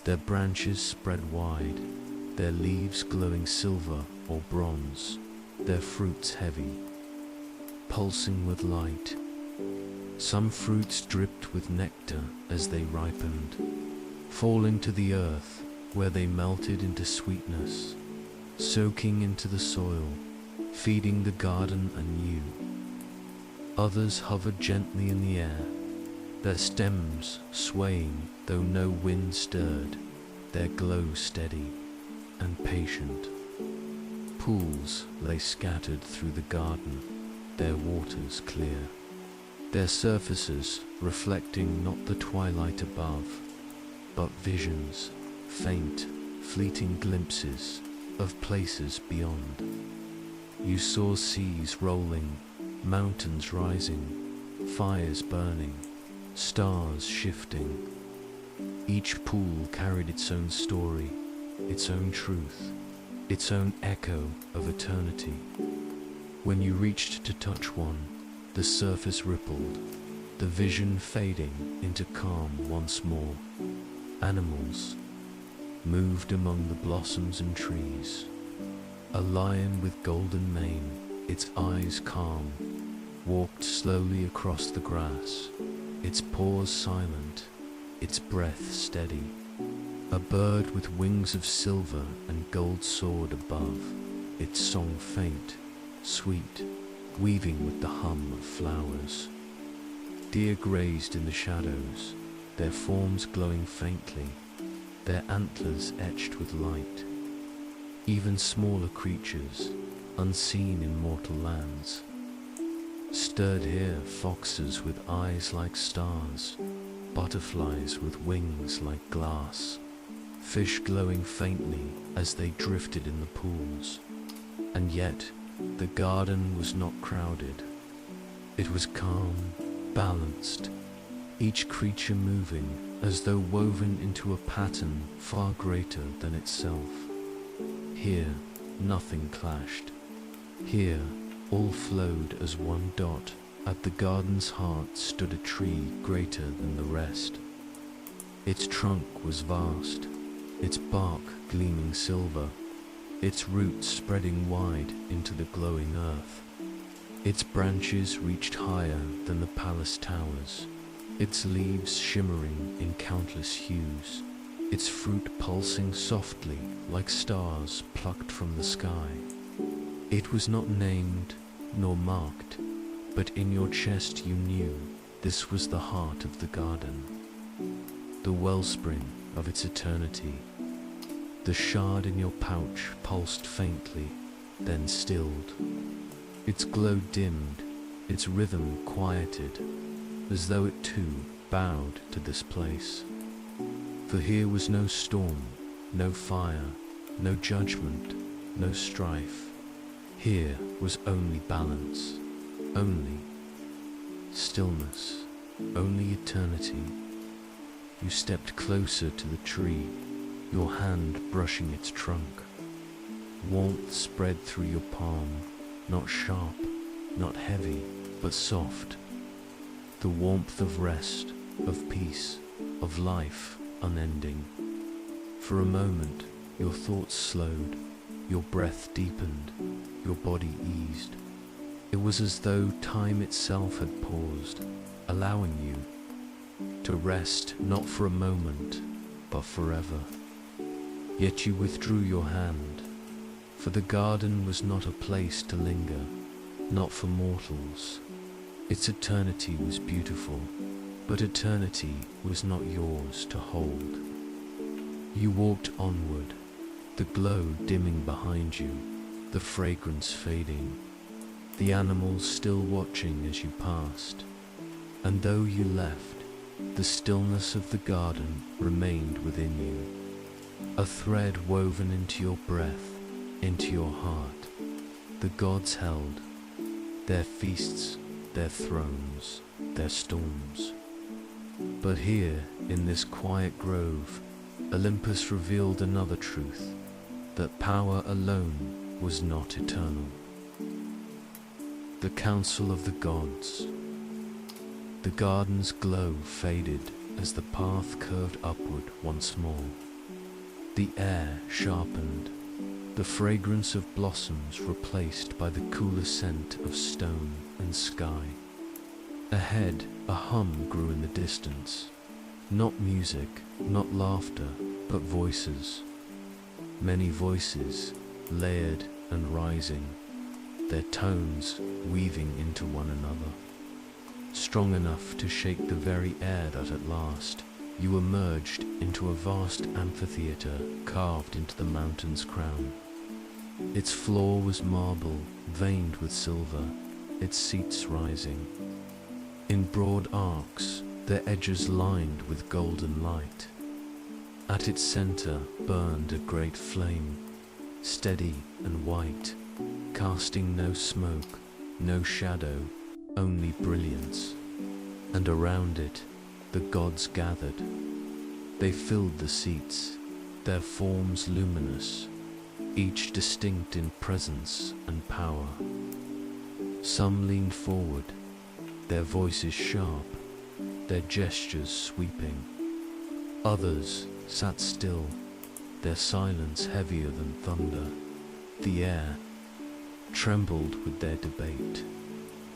their branches spread wide, their leaves glowing silver or bronze, their fruits heavy, pulsing with light. Some fruits dripped with nectar as they ripened, falling to the earth where they melted into sweetness, soaking into the soil, feeding the garden anew. Others hovered gently in the air, their stems swaying though no wind stirred, their glow steady and patient. Pools lay scattered through the garden, their waters clear, their surfaces reflecting not the twilight above, but visions, faint, fleeting glimpses of places beyond. You saw seas rolling, mountains rising, fires burning, stars shifting. Each pool carried its own story, its own truth, its own echo of eternity. When you reached to touch one, the The surface rippled, the vision fading into calm once more. Animals moved among the blossoms and trees. A lion with golden mane, its eyes calm, walked slowly across the grass, its paws silent, its breath steady. A bird with wings of silver and gold soared above, its song faint, sweet, weaving with the hum of flowers. Deer grazed in the shadows, their forms glowing faintly, their antlers etched with light. Even smaller creatures, unseen in mortal lands, stirred here: foxes with eyes like stars, butterflies with wings like glass, fish glowing faintly as they drifted in the pools. And yet, the garden was not crowded. It was calm, balanced, each creature moving as though woven into a pattern far greater than itself. Here, nothing clashed. Here, all flowed as one dot. At the garden's heart stood a tree greater than the rest. Its trunk was vast, its bark gleaming silver, its roots spreading wide into the glowing earth. Its branches reached higher than the palace towers, its leaves shimmering in countless hues, its fruit pulsing softly like stars plucked from the sky. It was not named nor marked, but in your chest you knew this was the heart of the garden, the wellspring of its eternity. The shard in your pouch pulsed faintly, then stilled. Its glow dimmed, its rhythm quieted, as though it too bowed to this place. For here was no storm, no fire, no judgment, no strife. Here was only balance, only stillness, only eternity. You stepped closer to the tree, your hand brushing its trunk. Warmth spread through your palm, not sharp, not heavy, but soft. The warmth of rest, of peace, of life unending. For a moment, your thoughts slowed, your breath deepened, your body eased. It was as though time itself had paused, allowing you to rest not for a moment, but forever. Yet you withdrew your hand, for the garden was not a place to linger, not for mortals. Its eternity was beautiful, but eternity was not yours to hold. You walked onward, the glow dimming behind you, the fragrance fading, the animals still watching as you passed. And though you left, the stillness of the garden remained within you, a thread woven into your breath, into your heart. The gods held their feasts, their thrones, their storms. But here, in this quiet grove, Olympus revealed another truth, that power alone was not eternal. The council of the gods. The garden's glow faded as the path curved upward once more. The air sharpened, the fragrance of blossoms replaced by the cooler scent of stone and sky. Ahead, a hum grew in the distance. Not music, not laughter, but voices. Many voices, layered and rising, their tones weaving into one another. Strong enough to shake the very air that at last you emerged into a vast amphitheater carved into the mountain's crown. Its floor was marble, veined with silver, its seats rising. In broad arcs, their edges lined with golden light. At its center burned a great flame, steady and white, casting no smoke, no shadow, only brilliance. And around it, the gods gathered. They filled the seats, their forms luminous, each distinct in presence and power. Some leaned forward, their voices sharp, their gestures sweeping. Others sat still, their silence heavier than thunder. The air trembled with their debate,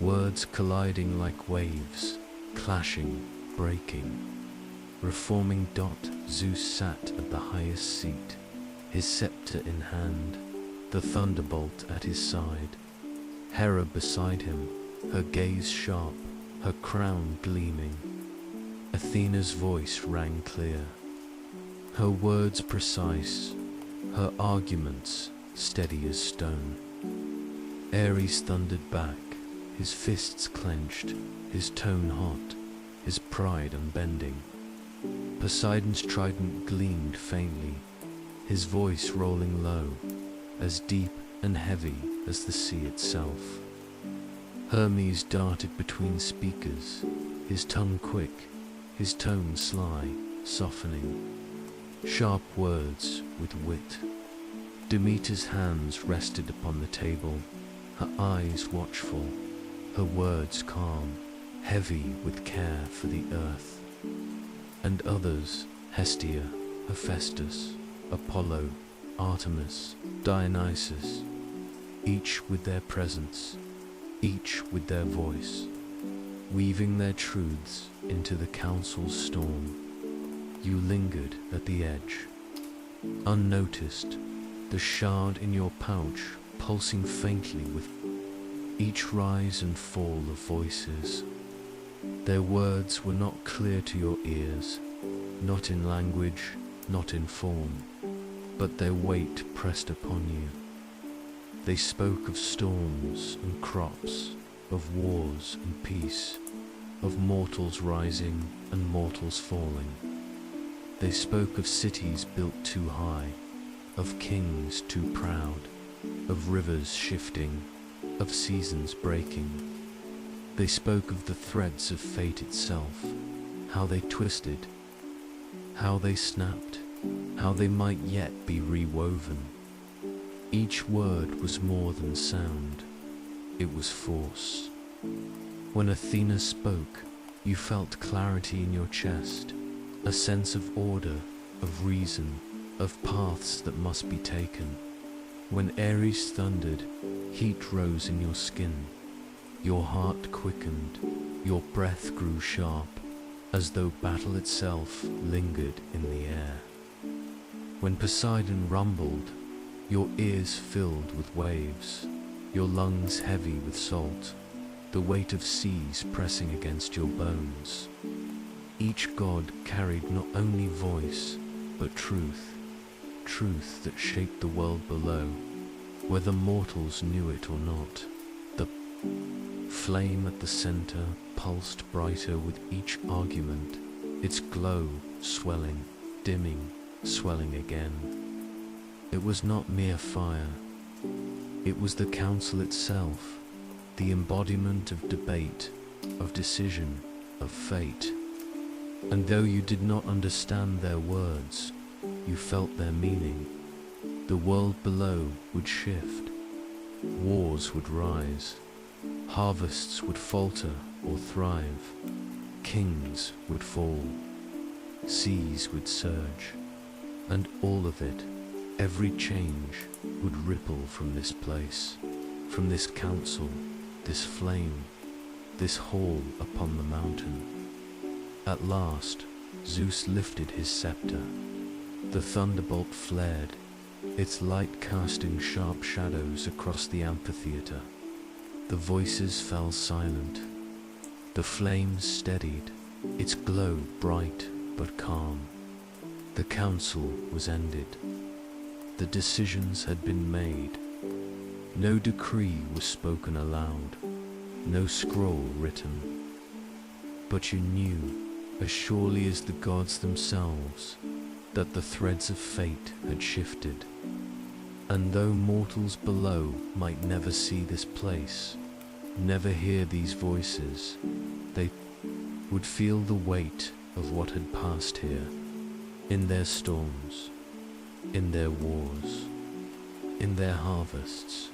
words colliding like waves, clashing, breaking. Reforming dot, Zeus sat at the highest seat, his scepter in hand, the thunderbolt at his side. Hera beside him, her gaze sharp, her crown gleaming. Athena's voice rang clear, her words precise, her arguments steady as stone. Ares thundered back, his fists clenched, his tone hot, his pride unbending. Poseidon's trident gleamed faintly, his voice rolling low, as deep and heavy as the sea itself. Hermes darted between speakers, his tongue quick, his tone sly, softening. Sharp words with wit. Demeter's hands rested upon the table, her eyes watchful, her words calm, heavy with care for the earth. And others, Hestia, Hephaestus, Apollo, Artemis, Dionysus, each with their presence, each with their voice, weaving their truths into the council's storm. You lingered at the edge, unnoticed, the shard in your pouch pulsing faintly with each rise and fall of voices. Their words were not clear to your ears, not in language, not in form, but their weight pressed upon you. They spoke of storms and crops, of wars and peace, of mortals rising and mortals falling. They spoke of cities built too high, of kings too proud, of rivers shifting, of seasons breaking. They spoke of the threads of fate itself, how they twisted, how they snapped, how they might yet be rewoven. Each word was more than sound, it was force. When Athena spoke, you felt clarity in your chest, a sense of order, of reason, of paths that must be taken. When Ares thundered, heat rose in your skin, your heart quickened, your breath grew sharp, as though battle itself lingered in the air. When Poseidon rumbled, your ears filled with waves, your lungs heavy with salt, the weight of seas pressing against your bones. Each god carried not only voice, but truth, truth that shaped the world below, whether mortals knew it or not. The flame at the center pulsed brighter with each argument, its glow swelling, dimming, swelling again. It was not mere fire, it was the council itself, the embodiment of debate, of decision, of fate. And though you did not understand their words, you felt their meaning. The world below would shift, wars would rise, harvests would falter or thrive, kings would fall, seas would surge, and all of it, every change, would ripple from this place, from this council, this flame, this hall upon the mountain. At last, Zeus lifted his scepter. The thunderbolt flared, its light casting sharp shadows across the amphitheater. The voices fell silent. The flames steadied, its glow bright but calm. The council was ended. The decisions had been made. No decree was spoken aloud, no scroll written. But you knew, as surely as the gods themselves, that the threads of fate had shifted. And though mortals below might never see this place, never hear these voices, they would feel the weight of what had passed here, in their storms, in their wars, in their harvests,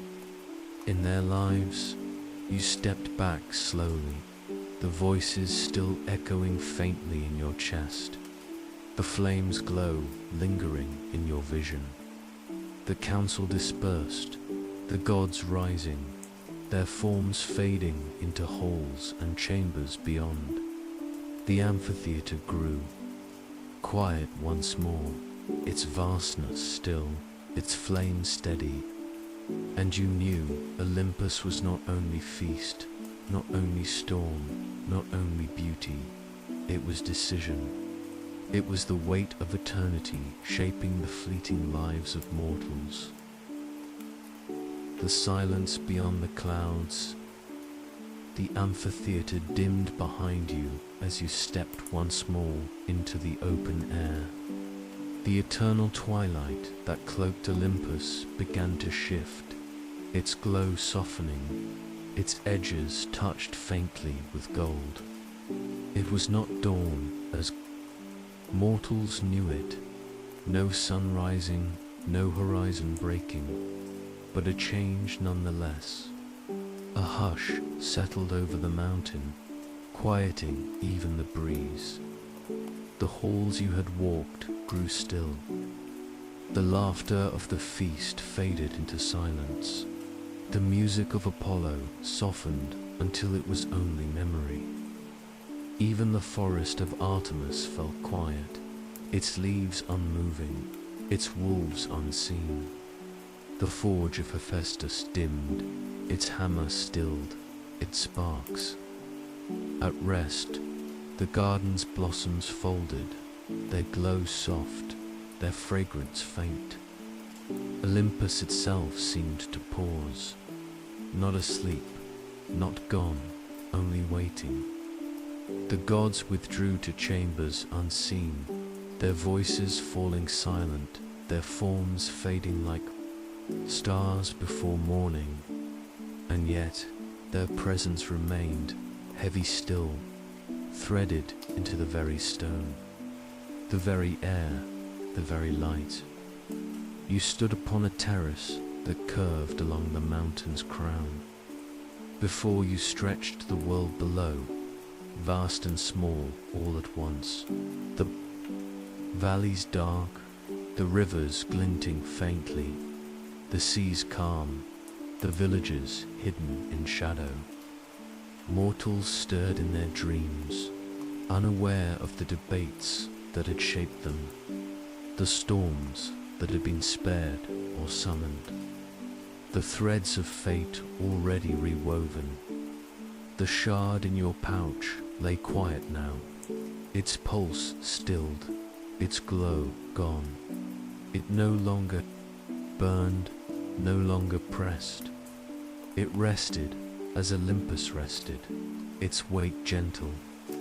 in their lives. You stepped back slowly, the voices still echoing faintly in your chest. The flames glow, lingering in your vision. The council dispersed, the gods rising, their forms fading into halls and chambers beyond. The amphitheater grew, quiet once more, its vastness still, its flame steady. And you knew Olympus was not only feast, not only storm, not only beauty, it was decision. It was the weight of eternity shaping the fleeting lives of mortals. The silence beyond the clouds, the amphitheater dimmed behind you as you stepped once more into the open air. The eternal twilight that cloaked Olympus began to shift, its glow softening, its edges touched faintly with gold. It was not dawn as mortals knew it, no sun rising, no horizon breaking, but a change nonetheless. A hush settled over the mountain, quieting even the breeze. The halls you had walked grew still. The laughter of the feast faded into silence. The music of Apollo softened until it was only memory. Even the forest of Artemis felt quiet, its leaves unmoving, its wolves unseen. The forge of Hephaestus dimmed, its hammer stilled, its sparks. At rest, the garden's blossoms folded, their glow soft, their fragrance faint. Olympus itself seemed to pause, not asleep, not gone, only waiting. The gods withdrew to chambers unseen, their voices falling silent, their forms fading like stars before morning, and yet their presence remained, heavy still, threaded into the very stone, the very air, the very light. You stood upon a terrace that curved along the mountain's crown. Before you stretched the world below, vast and small all at once, the valleys dark, the rivers glinting faintly, the seas calm, the villages hidden in shadow. Mortals stirred in their dreams, unaware of the debates that had shaped them, the storms that had been spared or summoned, the threads of fate already rewoven. The shard in your pouch lay quiet now, its pulse stilled, its glow gone. It no longer burned, no longer pressed. It rested as Olympus rested, its weight gentle,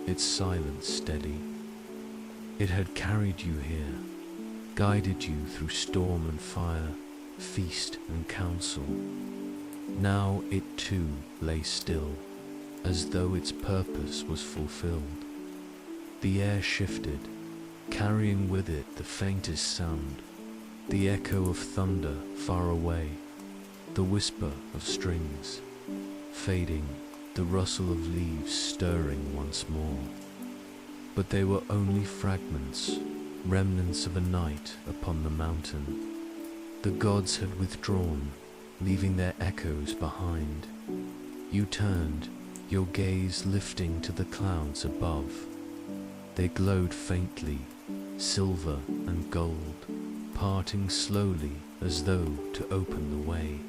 its silence steady. It had carried you here, guided you through storm and fire, feast and council. Now it too lay still, as though its purpose was fulfilled. The air shifted, carrying with it the faintest sound, the echo of thunder far away, the whisper of strings, fading, the rustle of leaves stirring once more. But they were only fragments, remnants of a night upon the mountain. The gods had withdrawn, leaving their echoes behind. You turned, your gaze lifting to the clouds above. They glowed faintly, silver and gold, parting slowly as though to open the way.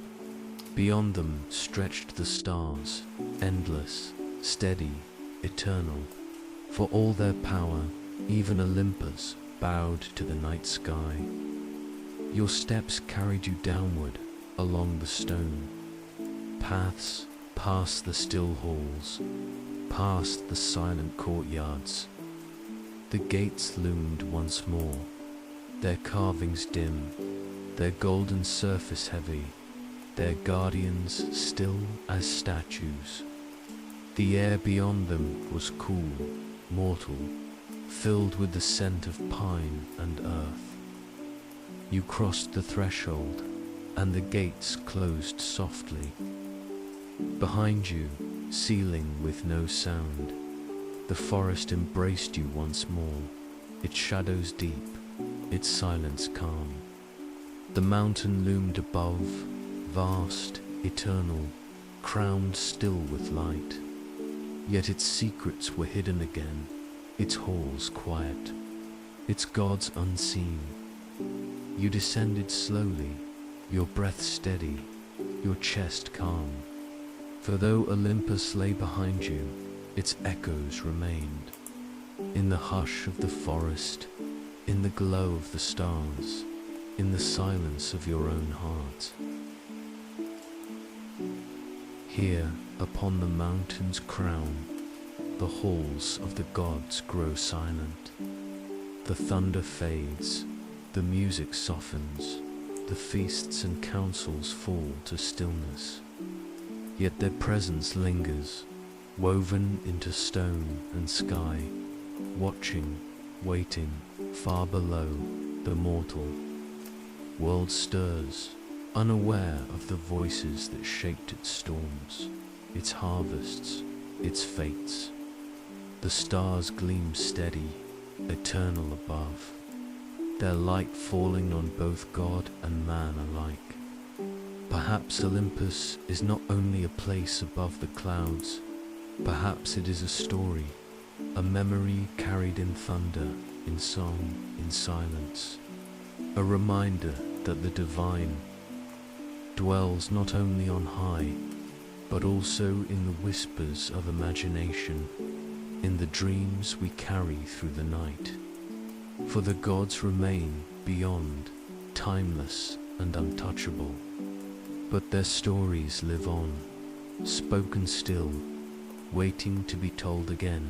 Beyond them stretched the stars, endless, steady, eternal. For all their power, even Olympus bowed to the night sky. Your steps carried you downward along the stone, paths past the still halls, past the silent courtyards. The gates loomed once more, their carvings dim, their golden surface heavy, their guardians still as statues. The air beyond them was cool, mortal, filled with the scent of pine and earth. You crossed the threshold, and the gates closed softly. Behind you, sealing with no sound, The forest embraced you once more, its shadows deep, its silence calm. The mountain loomed above, vast, eternal, crowned still with light. Yet its secrets were hidden again, its halls quiet, its gods unseen. You descended slowly, your breath steady, your chest calm. For though Olympus lay behind you, its echoes remained. In the hush of the forest, in the glow of the stars, in the silence of your own heart. Here, upon the mountain's crown, the halls of the gods grow silent. The thunder fades, the music softens, the feasts and councils fall to stillness. Yet their presence lingers, woven into stone and sky, watching, waiting, far below the mortal. World stirs, unaware of the voices that shaped its storms, its harvests, its fates. The stars gleam steady, eternal above, their light falling on both God and man alike. Perhaps Olympus is not only a place above the clouds, perhaps it is a story, a memory carried in thunder, in song, in silence, a reminder that the divine dwells not only on high, but also in the whispers of imagination, in the dreams we carry through the night. For the gods remain beyond, timeless and untouchable, but their stories live on, spoken still, waiting to be told again.